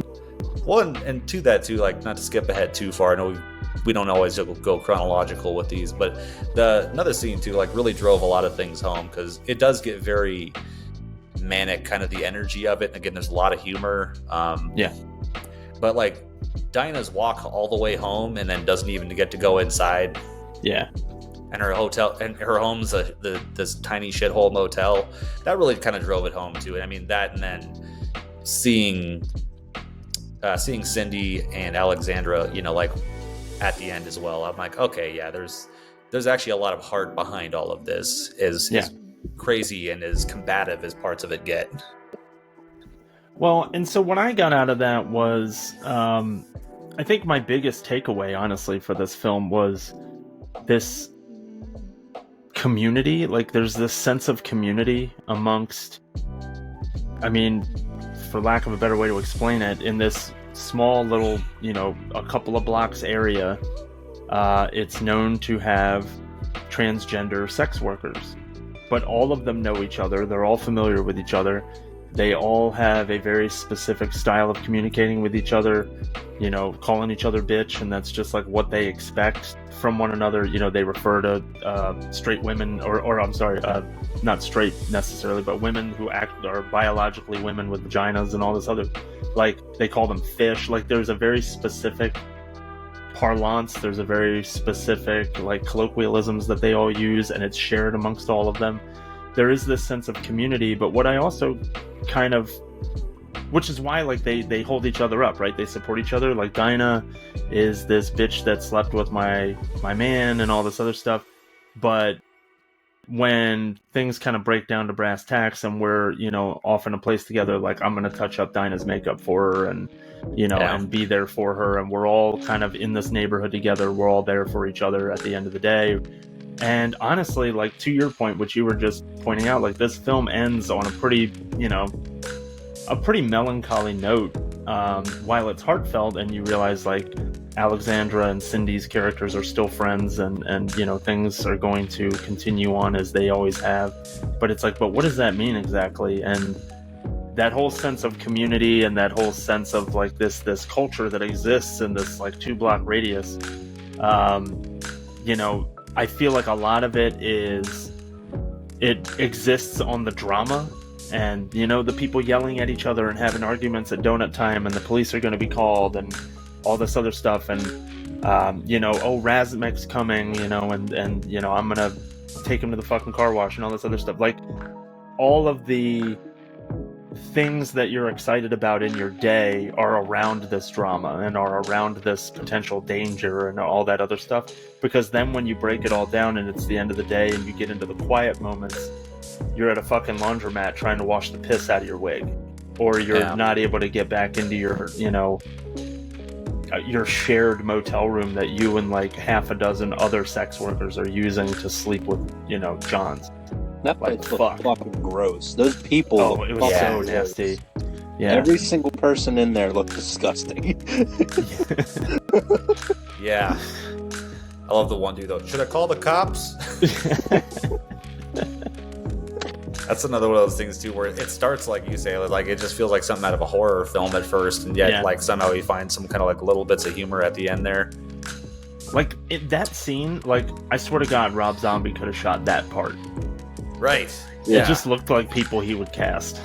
Well, and to that too, like not to skip ahead too far. I know we don't always go chronological with these, but another scene too, like really drove a lot of things home because it does get very manic, kind of the energy of it. And again, there's a lot of humor. Yeah. But like Dinah's walk all the way home and then doesn't even get to go inside. Yeah. And her hotel and her home's this tiny shithole motel. That really kind of drove it home too. I mean that, and then seeing Cindy and Alexandra, you know, like at the end as well. I'm like, okay, yeah, there's actually a lot of heart behind all of this. Is crazy and as combative as parts of it get. Well, and so what I got out of that was, I think my biggest takeaway, honestly, for this film was this community. Like, there's this sense of community amongst, I mean, for lack of a better way to explain it, in this small little, you know, a couple of blocks area, it's known to have transgender sex workers. But all of them know each other. They're all familiar with each other. They all have a very specific style of communicating with each other, you know, calling each other bitch, and that's just like what they expect from one another. You know, they refer to straight women, or I'm sorry, not straight necessarily, but women who are biologically women with vaginas and all this other, like, they call them fish. Like, there's a very specific parlance, there's a very specific, like, colloquialisms that they all use, and it's shared amongst all of them. There is this sense of community, but what I also kind of, which is why, like, they hold each other up, right? They support each other. Like, Dinah is this bitch that slept with my man and all this other stuff, but when things kind of break down to brass tacks and we're, you know, off in a place together, like, I'm gonna touch up Dinah's makeup for her, and, you know, and be there for her, and we're all kind of in this neighborhood together, we're all there for each other at the end of the day. And honestly, like, to your point, which you were just pointing out, like, this film ends on a pretty, you know, a pretty melancholy note, while it's heartfelt, and you realize, like, Alexandra and Cindy's characters are still friends, and you know, things are going to continue on as they always have. But it's like, but what does that mean exactly? And that whole sense of community, and that whole sense of, like, this culture that exists in this, like, 2-block radius, you know, I feel like a lot of it exists on the drama, and, you know, the people yelling at each other and having arguments at donut time, and the police are going to be called, and all this other stuff, and you know, oh, Razmik's coming, you know, and you know, I'm gonna take him to the fucking car wash, and all this other stuff. Like, all of the things that you're excited about in your day are around this drama, and are around this potential danger, and all that other stuff. Because then when you break it all down, and it's the end of the day, and you get into the quiet moments, you're at a fucking laundromat trying to wash the piss out of your wig, or you're not able to get back into your, you know, your shared motel room that you and, like, half a dozen other sex workers are using to sleep with, you know, Johns. That place looked fucking gross. Those people. Oh, it was so nasty. Yeah. Every single person in there looked disgusting. Yeah. I love the one dude though. Should I call the cops? That's another one of those things too, where it starts, like you say, like, it just feels like something out of a horror film at first, and yet like somehow you find some kind of, like, little bits of humor at the end there. Like, that scene, like, I swear to God, Rob Zombie could have shot that part. Right. It just looked like people he would cast.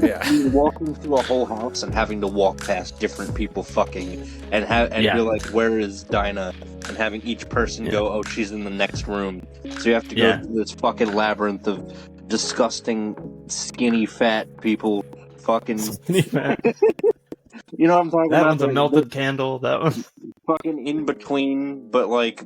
Yeah. Walking through a whole house and having to walk past different people fucking, and be like, where is Dinah? And having each person go, oh, she's in the next room. So you have to go through this fucking labyrinth of disgusting, skinny, fat people. Fucking skinny fat. You know what I'm talking about? That one's a melted candle. That one. Fucking in between, but, like,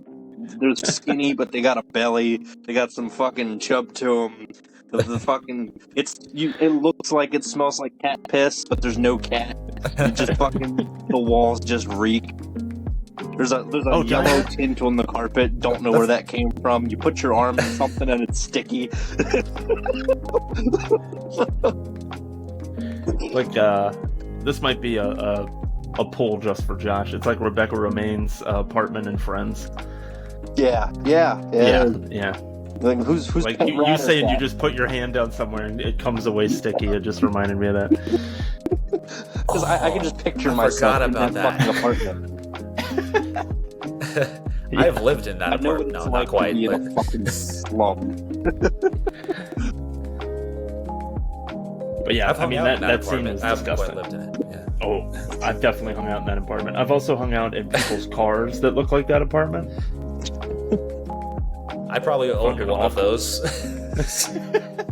they're skinny, but they got a belly. They got some fucking chub to them. The fucking it looks like it smells like cat piss, but there's no cat. It just fucking the walls just reek. There's a yellow tint on the carpet. Don't know where that came from. You put your arm in something and it's sticky. Like, this might be a pull just for Josh. It's like Rebecca Romaine's apartment in Friends. Yeah. Like, who's like, you say, and you just put your hand down somewhere and it comes away sticky. It just reminded me of that. Because I can just picture myself in that fucking apartment. I've lived in that apartment. No, not quite. In a fucking slum. But yeah, I mean, that scene is disgusting. Lived in it. Yeah. Oh, I've definitely hung out in that apartment. I've also hung out in people's cars that look like that apartment. I probably owned one of those.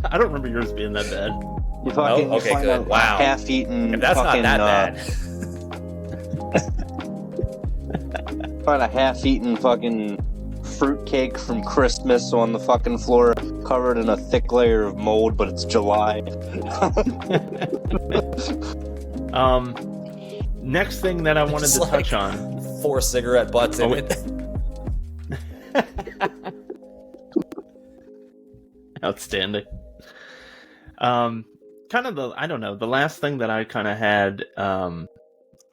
I don't remember yours being that bad. You fucking, okay, good. Wow. Half-eaten. If that's fucking, not that bad. Find a half-eaten fucking fruitcake from Christmas on the fucking floor, covered in a thick layer of mold, but it's July. Next thing that I wanted to touch on. 4 cigarette butts in it. Outstanding. Kind of the last thing that I kind of had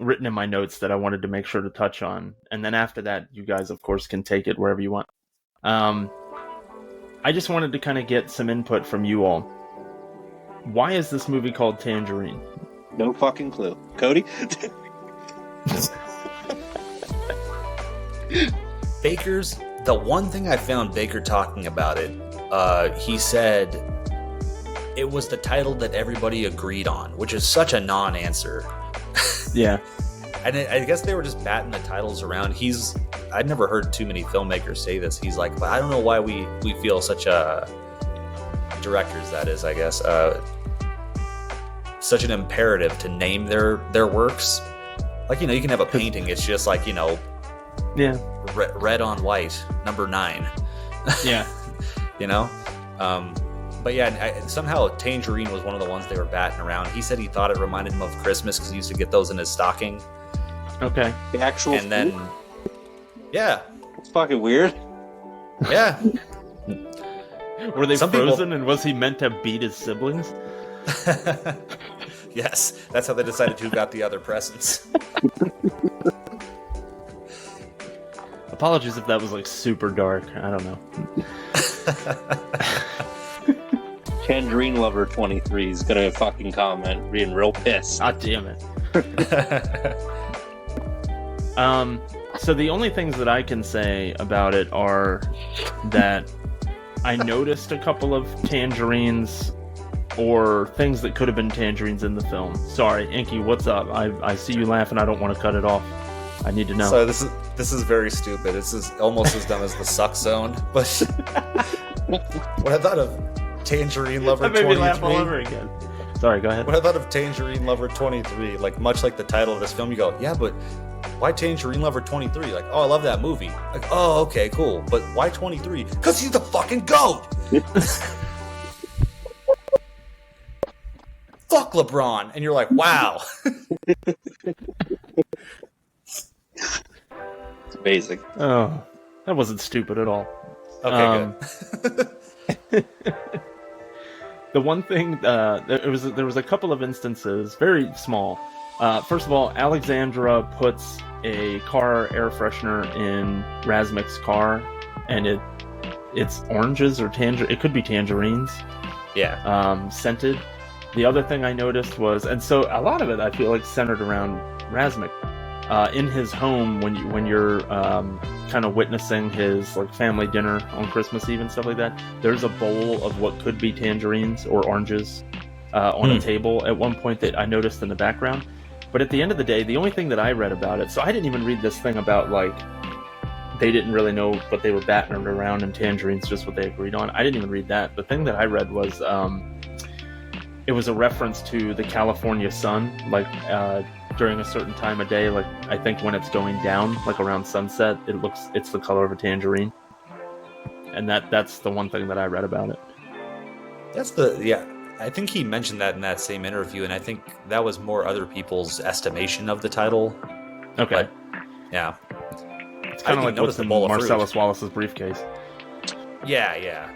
written in my notes that I wanted to make sure to touch on, and then after that, you guys, of course, can take it wherever you want. I just wanted to kind of get some input from you all. Why is this movie called Tangerine? No fucking clue. Cody? Baker's, the one thing I found Baker talking about it, he said it was the title that everybody agreed on, which is such a non-answer. Yeah. And I guess they were just batting the titles around. I'd never heard too many filmmakers say this. He's like, but I don't know why we feel such a, directors that is, I guess, such an imperative to name their works. Like, you can have a painting, it's just like, yeah, red on white, number 9. Yeah. But yeah, somehow Tangerine was one of the ones they were batting around. He said he thought it reminded him of Christmas because he used to get those in his stocking. Okay. The actual and then, yeah. It's fucking weird. Yeah. Were they frozen, and was he meant to beat his siblings? Yes, that's how they decided who got the other presents. Apologies if that was like super dark. I don't know. Tangerine Lover 23 is gonna fucking comment, being real pissed. Ah, damn it. So the only things that I can say about it are that I noticed a couple of tangerines or things that could have been tangerines in the film. Sorry, Inky, what's up? I see you laughing. I don't want to cut it off. I need to know. So this is very stupid. This is almost as dumb as the suck zone. But when I thought of Tangerine Lover 23, that made me laugh all over again. Sorry, go ahead. When I thought of Tangerine Lover 23, like much like the title of this film, you go, yeah, but why Tangerine Lover 23? Like, oh, I love that movie. Like, oh, okay, cool. But why 23? Because he's the fucking GOAT! Fuck LeBron. And you're like, wow. It's amazing. Oh, that wasn't stupid at all. Okay, good. The one thing, there was a couple of instances, very small. First of all, Alexandra puts a car air freshener in Razmik's car, and it's oranges or it could be tangerines. Yeah. Scented. The other thing I noticed was, and so a lot of it I feel like centered around Razmik. In his home, when you're kind of witnessing his like family dinner on Christmas Eve and stuff like that, there's a bowl of what could be tangerines or oranges on a table at one point that I noticed in the background. But at the end of the day, the only thing that I read about it, so I didn't even read this thing about like they didn't really know what they were batting around in tangerines, just what they agreed on. I didn't even read that. The thing that I read was it was a reference to the California sun, like during a certain time of day, like I think when it's going down, like around sunset, it's the color of a tangerine. And that's the one thing that I read about it. I think he mentioned that in that same interview, and I think that was more other people's estimation of the title. Okay. But, yeah. It's kind of like what's in Marcellus Wallace's briefcase. Yeah.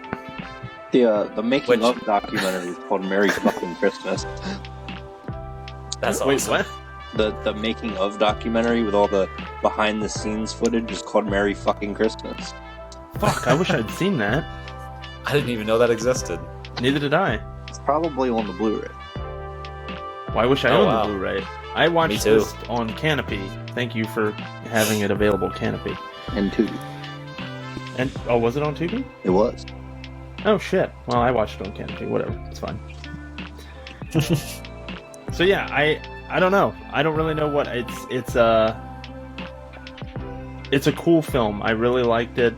The making of documentary is called Merry Fucking Christmas. That's awesome. Wait, what? The making of documentary with all the behind the scenes footage is called Merry Fucking Christmas. Fuck, I wish I'd seen that. I didn't even know that existed. Neither did I. It's probably on the Blu-ray. Well, I wish I owned the Blu-ray. I watched Me too. this on Canopy. Thank you for having it available, Canopy. And Tubi. And was it on Tubi? It was. Oh shit. Well, I watched it on Canopy. Whatever. It's fine. So yeah, I don't know. I don't really know what it's a cool film. I really liked it.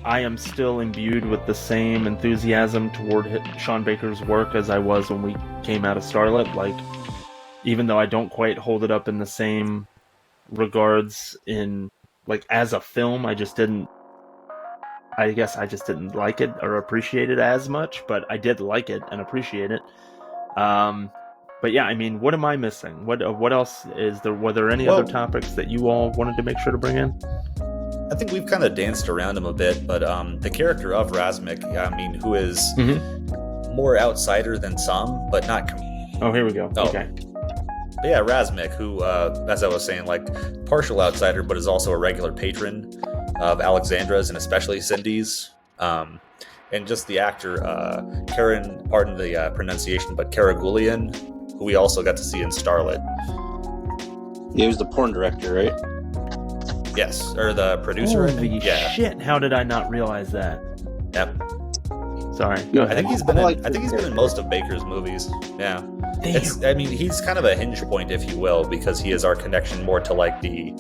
I am still imbued with the same enthusiasm toward Sean Baker's work as I was when we came out of Starlet. Like, even though I don't quite hold it up in the same regards in like as a film, I guess I just didn't like it or appreciate it as much, but I did like it and appreciate it. But yeah, I mean, what am I missing? What else is there? Were there any other topics that you all wanted to make sure to bring in? I think we've kind of danced around him a bit, but the character of Razmik, I mean, who is more outsider than some, but not... Oh, here we go. Oh. Okay. But yeah, Razmik, who, as I was saying, like, partial outsider, but is also a regular patron of Alexandra's and especially Cindy's. and just the actor Karen, pardon the pronunciation, but Karagulian, who we also got to see in Starlet. He was the porn director, right? Yes, or the producer. Holy shit! How did I not realize that? Yep. Sorry. Go ahead. I think he's been. I think he's been in most of Baker's movies. Yeah. Damn. I mean, he's kind of a hinge point, if you will, because he is our connection more to like the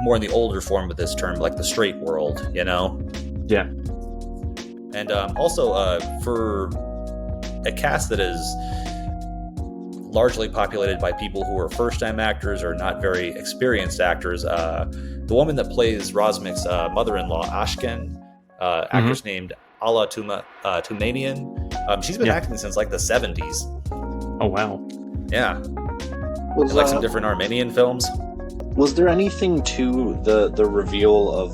more in the older form of this term, like the straight world, you know. Yeah. And also for a cast that is largely populated by people who are first-time actors or not very experienced actors, the woman that plays Rosmik's mother-in-law, Ashken, actress named Ala Tumanian, she's been acting since like the 70s. Oh wow. Yeah. Like some different Armenian films. Was there anything to the reveal of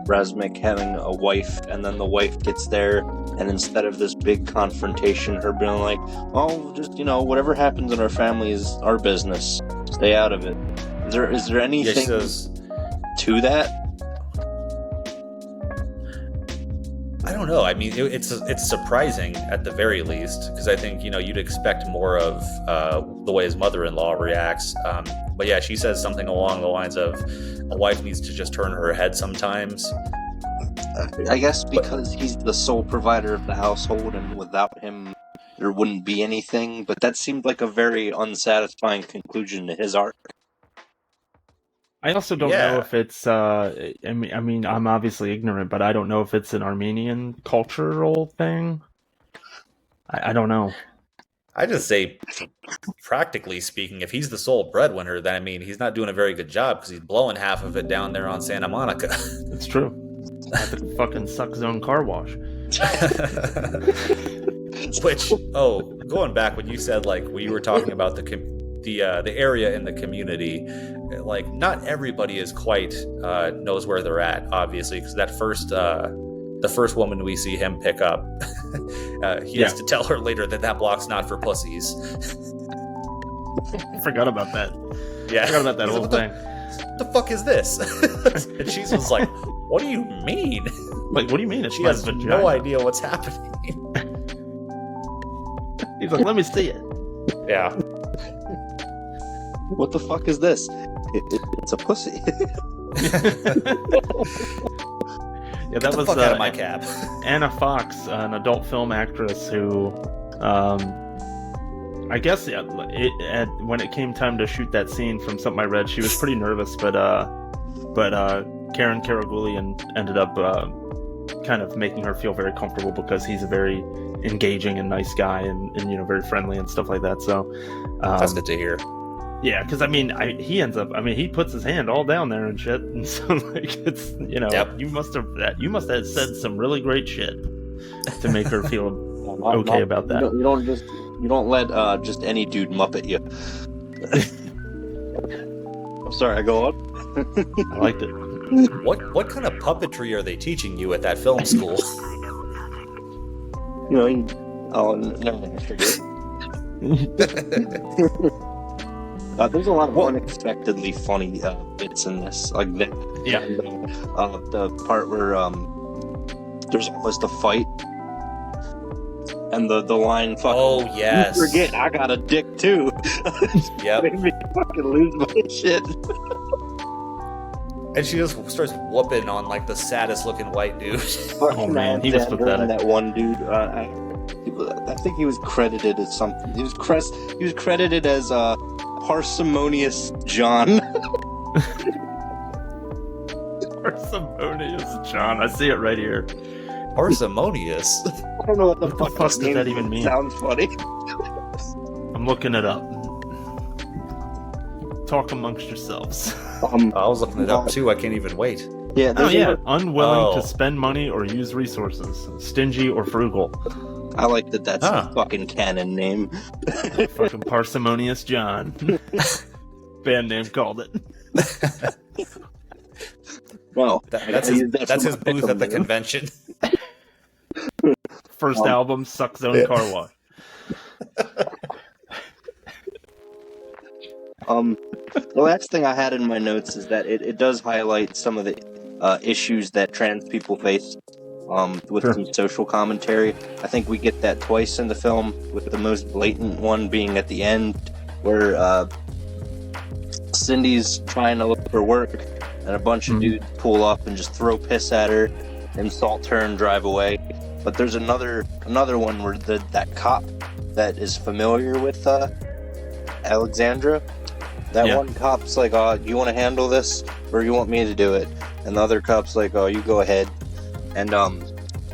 Razmik having a wife, and then the wife gets there, and instead of this big confrontation, her being like, "Oh, just whatever happens in our family is our business. Stay out of it." Is there anything to that? I don't know. I mean, it's surprising at the very least, because I think you'd expect more of the way his mother-in-law reacts. But yeah, she says something along the lines of, "A wife needs to just turn her head sometimes." I guess because he's the sole provider of the household, and without him, there wouldn't be anything. But that seemed like a very unsatisfying conclusion to his arc. I also don't know if it's. I mean, I'm obviously ignorant, but I don't know if it's an Armenian cultural thing. I don't know. I just say, practically speaking, if he's the sole breadwinner, then I mean, he's not doing a very good job because he's blowing half of it down there on Santa Monica. It's true. I have to fucking suck his own car wash. Which, going back when you said like we were talking about the area in the community, like not everybody is quite knows where they're at, obviously, because that the first woman we see him pick up, he has to tell her later that block's not for pussies. I forgot about that. Yeah, I forgot about that whole thing. What the fuck is this? And she's just like, "What do you mean? Like, what do you mean? She has no idea what's happening." He's like, "Let me see it." Yeah. What the fuck is this? It's a pussy. Yeah, that was fuck out of my cab. Anna Fox, an adult film actress who, I guess when it came time to shoot that scene, from something I read, she was pretty nervous, but Karen Karagulian ended up kind of making her feel very comfortable because he's a very engaging and nice guy and very friendly and stuff like that. So that's good to hear. Yeah, because I mean, he puts his hand all down there and shit, and so like it's you must have said some really great shit to make her feel okay about that. You don't let just any dude muppet you. I'm sorry, I go on. I liked it. What kind of puppetry are they teaching you at that film school? Never mind, forget. There's a lot of unexpectedly funny bits in this, like that. Yeah. The part where there's almost a fight, and the line fucking. Oh yes. You forget I got a dick too. Yep. Made me fucking lose my shit. And she just starts whooping on like the saddest looking white dude. Oh man, he was pathetic. That one dude. I think he was credited as something. He was credited as Parsimonious John. Parsimonious John. I see it right here. Parsimonious? I don't know what the fuck does that even mean. Sounds funny. I'm looking it up. Talk amongst yourselves. I was looking it up too. I can't even wait. Yeah. Unwilling to spend money or use resources. Stingy or frugal. I like that. That's a fucking canon name. Fucking Parsimonious John. Band name called it. Well, that's his booth at the convention. First album, Suck Zone Car Wash. The last thing I had in my notes is that it does highlight some of the issues that trans people face with Sure. some social commentary. I think we get that twice in the film, with the most blatant one being at the end, where Cindy's trying to look for work, and a bunch of dudes pull up and just throw piss at her, insult her, and drive away. But there's another one where that cop that is familiar with Alexandra, that one cop's like, you want to handle this, or you want me to do it? And the other cop's like, you go ahead. And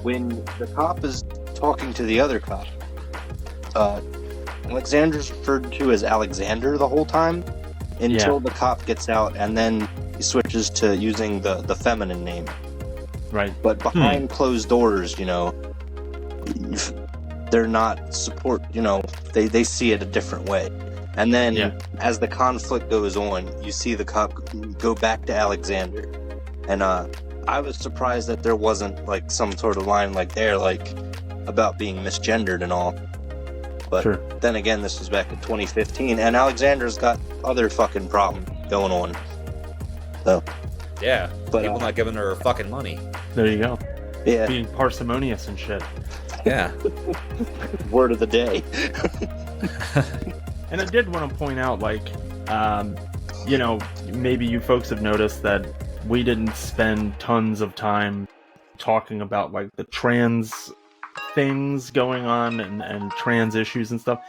when the cop is talking to the other cop, Alexandra's referred to as Alexander the whole time until the cop gets out, and then he switches to using the feminine name. Right. But behind closed doors, they're not support. They see it a different way. And then as the conflict goes on, you see the cop go back to Alexander. And I was surprised that there wasn't like some sort of line like there, like about being misgendered and all. But then again, this was back in 2015, and Alexander's got other fucking problems going on. So yeah, but people not giving her fucking money. There you go. Yeah, being parsimonious and shit. Yeah. Word of the day. And I did want to point out, like, maybe you folks have noticed that we didn't spend tons of time talking about, like, the trans things going on and trans issues and stuff.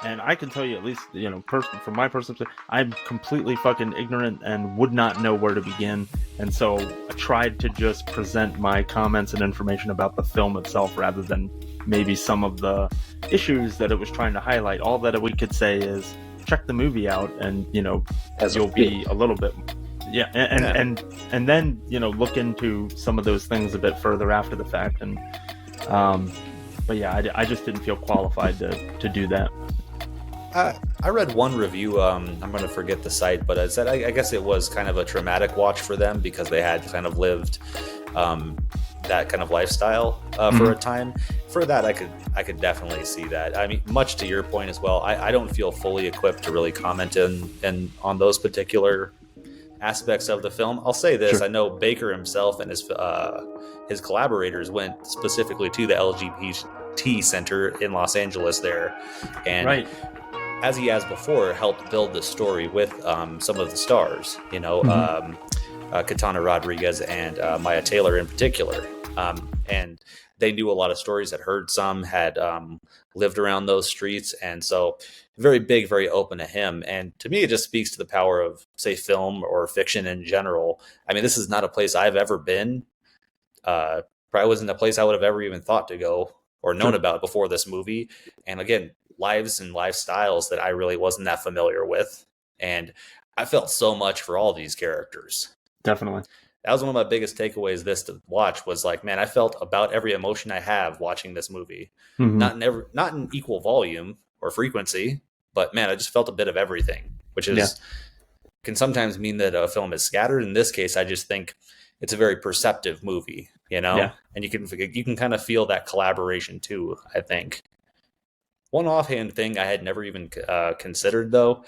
And I can tell you, at least, from my personal perspective, I'm completely fucking ignorant and would not know where to begin. And so I tried to just present my comments and information about the film itself rather than maybe some of the issues that it was trying to highlight. All that we could say is check the movie out, and you'll be a little bit, and then look into some of those things a bit further after the fact. And but yeah, I just didn't feel qualified to do that. I read one review, I'm going to forget the site, but it said I guess it was kind of a traumatic watch for them because they had kind of lived that kind of lifestyle for a time. For that, I could definitely see that. I mean, much to your point as well, I don't feel fully equipped to really comment on those particular aspects of the film. I'll say this: I know Baker himself and his collaborators went specifically to the LGBT Center in Los Angeles there, and as he has before, helped build the story with some of the stars, Katana Rodriguez and Maya Taylor in particular. And they knew a lot of stories, had heard some, had lived around those streets. And so very big, very open to him. And to me, it just speaks to the power of, say, film or fiction in general. I mean, this is not a place I've ever been. Probably wasn't a place I would have ever even thought to go or known about before this movie. And again, lives and lifestyles that I really wasn't that familiar with. And I felt so much for all these characters. Definitely. That was one of my biggest takeaways this to watch was like, man, I felt about every emotion I have watching this movie. Not in equal volume or frequency, but man, I just felt a bit of everything, which is can sometimes mean that a film is scattered. In this case, I just think it's a very perceptive movie, and you can kind of feel that collaboration too, I think. One offhand thing I had never even considered, though,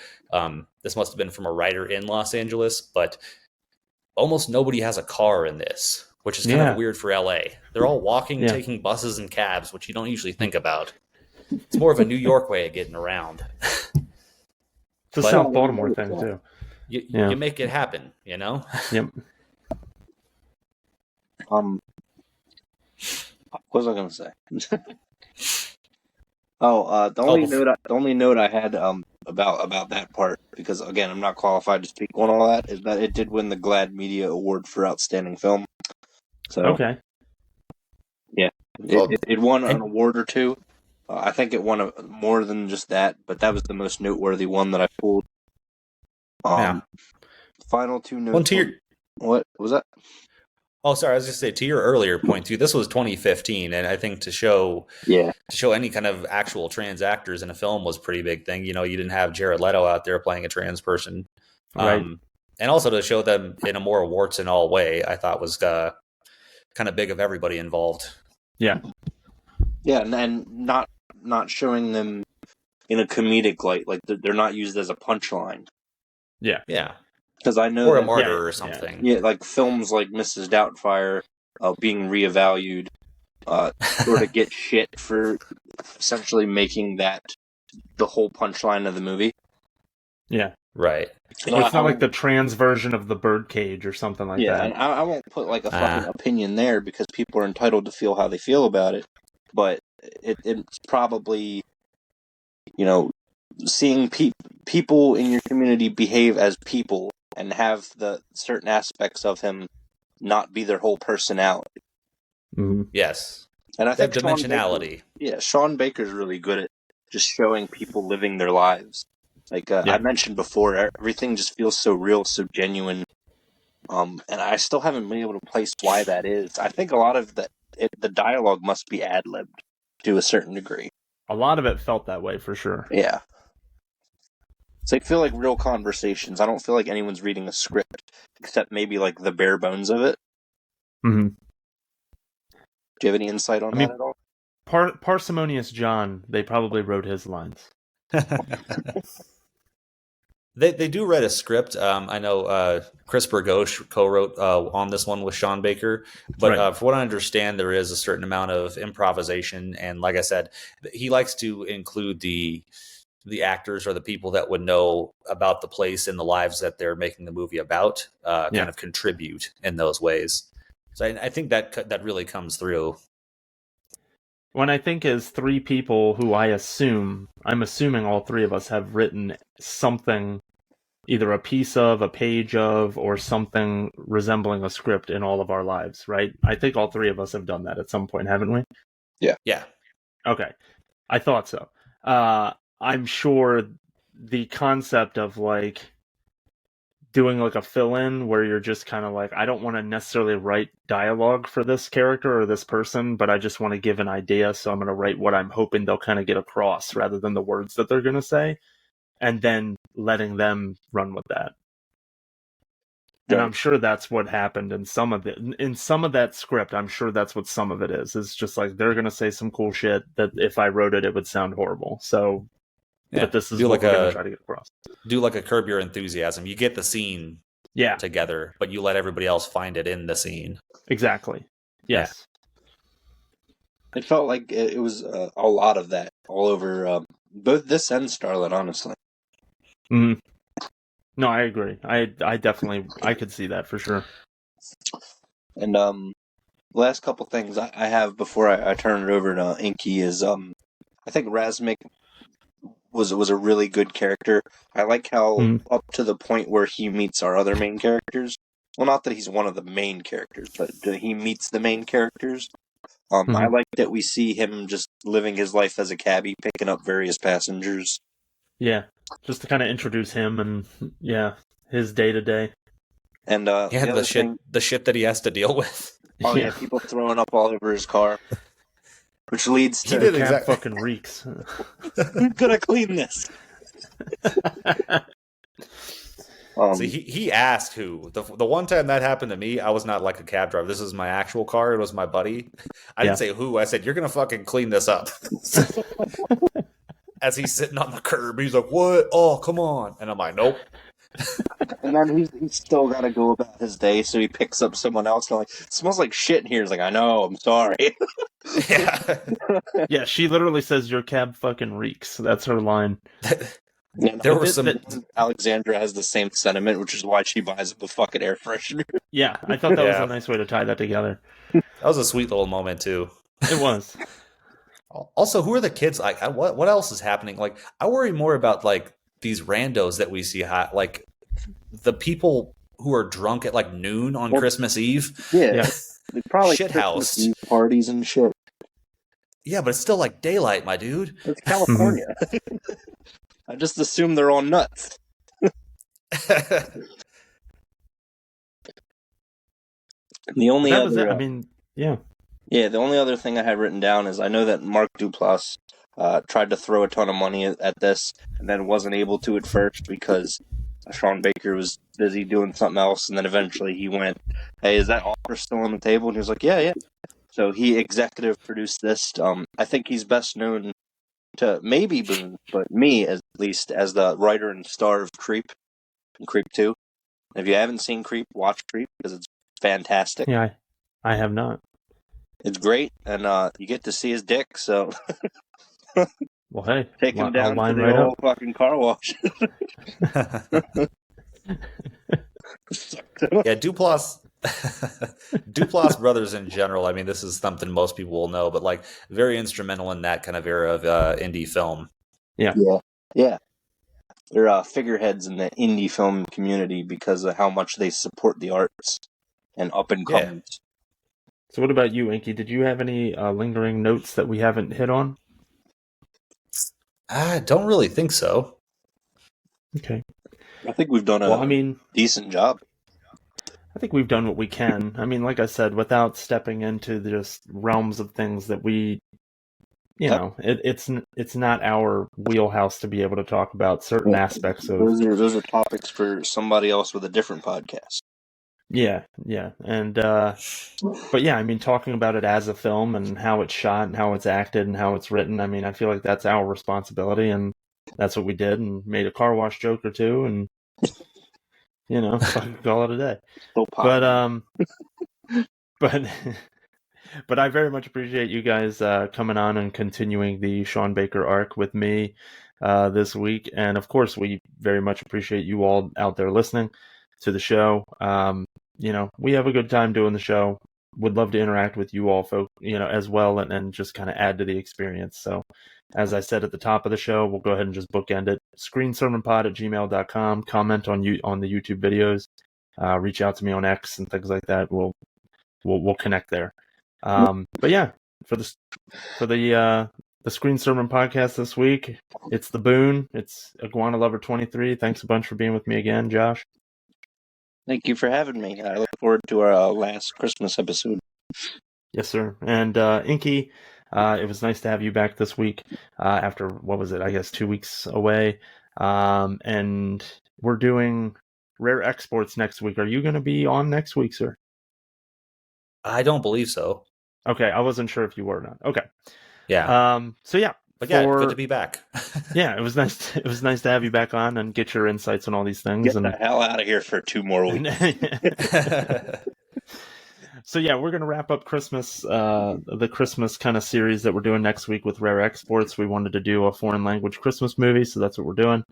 this must have been from a writer in Los Angeles, but almost nobody has a car in this, which is kind of weird for LA. They're all walking, taking buses and cabs, which you don't usually think about. It's more of a New York way of getting around. It's a South Baltimore thing, too. You make it happen, Yep. What was I going to say? The only note I had about that part, because again I'm not qualified to speak on all that, is that it did win the GLAAD Media Award for Outstanding Film. So it won an award or two. I think it won more than just that, but that was the most noteworthy one that I pulled. Final two notes. What was that? Oh, sorry. I was just saying, to your earlier point too, this was 2015, and I think to show any kind of actual trans actors in a film was a pretty big thing. You didn't have Jared Leto out there playing a trans person, right? And also to show them in a more warts and all way, I thought was kind of big of everybody involved. Yeah, and not showing them in a comedic light, like they're not used as a punchline. Yeah. Because I know a martyr or something. Yeah, like films like Mrs. Doubtfire being reevaluated sort of get shit for essentially making that the whole punchline of the movie. Yeah. Right. Well, it's not like the trans version of the birdcage or something like that. Yeah, and I won't put like a fucking opinion there because people are entitled to feel how they feel about it. But it's probably, seeing people in your community behave as people and have the certain aspects of him not be their whole personality. Mm-hmm. Yes. And I think dimensionality. Sean Baker's really good at just showing people living their lives. Like I mentioned before, everything just feels so real, so genuine. And I still haven't been able to place why that is. I think a lot of the dialogue must be ad-libbed to a certain degree. A lot of it felt that way, for sure. Yeah. So I feel like real conversations. I don't feel like anyone's reading a script, except maybe like the bare bones of it. Mm-hmm. Do you have any insight on that at all? Parsimonious John, they probably wrote his lines. They do write a script. I know Chris Burgos co-wrote on this one with Sean Baker, but for what I understand, there is a certain amount of improvisation, and like I said, he likes to include the actors or the people that would know about the place and the lives that they're making the movie about, kind of contribute in those ways. So I think that really comes through. When I think is three people who I'm assuming all three of us have written something, either a piece of, a page of, or something resembling a script in all of our lives, right? I think all three of us have done that at some point, haven't we? Yeah. Yeah. Okay. I thought so. I'm sure the concept of like doing like a fill-in where you're just kind of like, I don't want to necessarily write dialogue for this character or this person, but I just want to give an idea, so I'm going to write what I'm hoping they'll kind of get across rather than the words that they're going to say, and then letting them run with that. And I'm sure that's what happened in some of that script. I'm sure that's what some of it is. It's just like, they're going to say some cool shit that if I wrote it, it would sound horrible. So, but this is what we're going to try to get across. Do like a Curb Your Enthusiasm. You get the scene together, but you let everybody else find it in the scene. Exactly. Yes. Yeah. It felt like it was a lot of that all over both this and Starlet, honestly. Mm-hmm. No, I agree. I definitely I could see that for sure. And last couple things I have before I turn it over to Inky is I think Razmik was a really good character. I like how up to the point where he meets our other main characters. Well, not that he's one of the main characters, but he meets the main characters. I like that we see him just living his life as a cabbie, picking up various passengers. Yeah, just to kind of introduce him and his day to day. And the shit that he has to deal with. Oh yeah, people throwing up all over his car. Which leads to... The cab fucking reeks. Who's gonna clean this? See, he asked who. The one time that happened to me, I was not like a cab driver. This was my actual car. It was my buddy. I didn't say who. I said, you're going to fucking clean this up. As he's sitting on the curb, he's like, what? Oh, come on. And I'm like, nope. And then he's still got to go about his day, so he picks up someone else. And like, it smells like shit in here. He's like, I know, I'm sorry. Yeah, she literally says, your cab fucking reeks. That's her line. There was Alexandra has the same sentiment, which is why she buys the fucking air freshener. Yeah, I thought that was a nice way to tie that together. That was a sweet little moment, too. It was. Also, who are the kids? Like, what else is happening? Like, I worry more about, like, these randos that we see, like, the people who are drunk at, like, noon on Christmas Eve. Yeah. They probably shithouse parties and shit. Yeah, but it's still, like, daylight, my dude. It's California. I just assume they're all nuts. The only other thing I had written down is I know that Mark Duplass tried to throw a ton of money at this and then wasn't able to at first because Sean Baker was busy doing something else, and then eventually he went, hey, is that offer still on the table? And he was like, yeah. So he executive produced this. I think he's best known to maybe Boone, but me at least, as the writer and star of Creep and Creep 2. If you haven't seen Creep, watch Creep because it's fantastic. Yeah, I have not. It's great, and you get to see his dick, so Well, hey, take him I'll down to line the right old up. fucking car wash. Yeah, Duplass. Duplass brothers in general. I mean, this is something most people will know, but like very instrumental in that kind of era of indie film. Yeah. They're figureheads in the indie film community because of how much they support the arts and up and Yeah. comers. So what about you, Inky? Did you have any lingering notes that we haven't hit on? I don't really think so. Okay. I think we've done a decent job. I think we've done what we can. I mean, like I said, without stepping into the just realms of things that we, it's not our wheelhouse to be able to talk about certain aspects of. Those are topics for somebody else with a different podcast. Yeah, and but yeah, I mean, talking about it as a film and how it's shot and how it's acted and how it's written. I mean, I feel like that's our responsibility, and that's what we did, and made a car wash joke or two, and fucking call it a day. So but but but I very much appreciate you guys coming on and continuing the Sean Baker arc with me this week, and of course, we very much appreciate you all out there listening to the show. We have a good time doing the show. Would love to interact with you all, folks, as well, and just kind of add to the experience. So, as I said at the top of the show, we'll go ahead and just bookend it. screensermonpod@gmail.com. Comment on the YouTube videos. Reach out to me on X and things like that. We'll connect there. But yeah, for the Screen Sermon podcast this week, it's the Boone. It's Iguana Lover 23. Thanks a bunch for being with me again, Josh. Thank you for having me. I look forward to our last Christmas episode. Yes, sir. And Inky, it was nice to have you back this week after, what was it, I guess 2 weeks away. And we're doing Rare Exports next week. Are you going to be on next week, sir? I don't believe so. Okay, I wasn't sure if you were or not. Okay. Yeah. So yeah. But yeah, good to be back. Yeah, it was nice. It was nice to have you back on and get your insights on all these things. Get the hell out of here for 2 more weeks. So yeah, we're gonna wrap up Christmas, the Christmas kind of series that we're doing next week with Rare Exports. We wanted to do a foreign language Christmas movie, so that's what we're doing.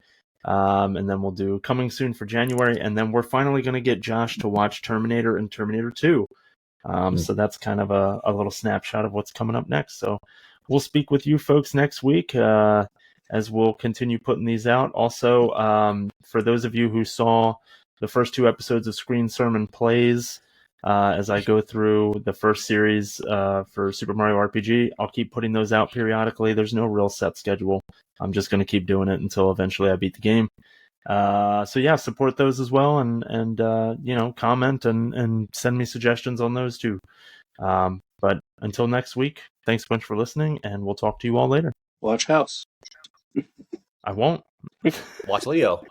And then we'll do coming soon for January, and then we're finally gonna get Josh to watch Terminator and Terminator 2. So that's kind of a little snapshot of what's coming up next. So we'll speak with you folks next week as we'll continue putting these out. Also, for those of you who saw the first 2 episodes of Screen Sermon Plays, as I go through the first series for Super Mario RPG, I'll keep putting those out periodically. There's no real set schedule. I'm just going to keep doing it until eventually I beat the game. So yeah, support those as well, and comment and send me suggestions on those too. But until next week, thanks a bunch for listening, and we'll talk to you all later. Watch House. I won't. Watch Leo.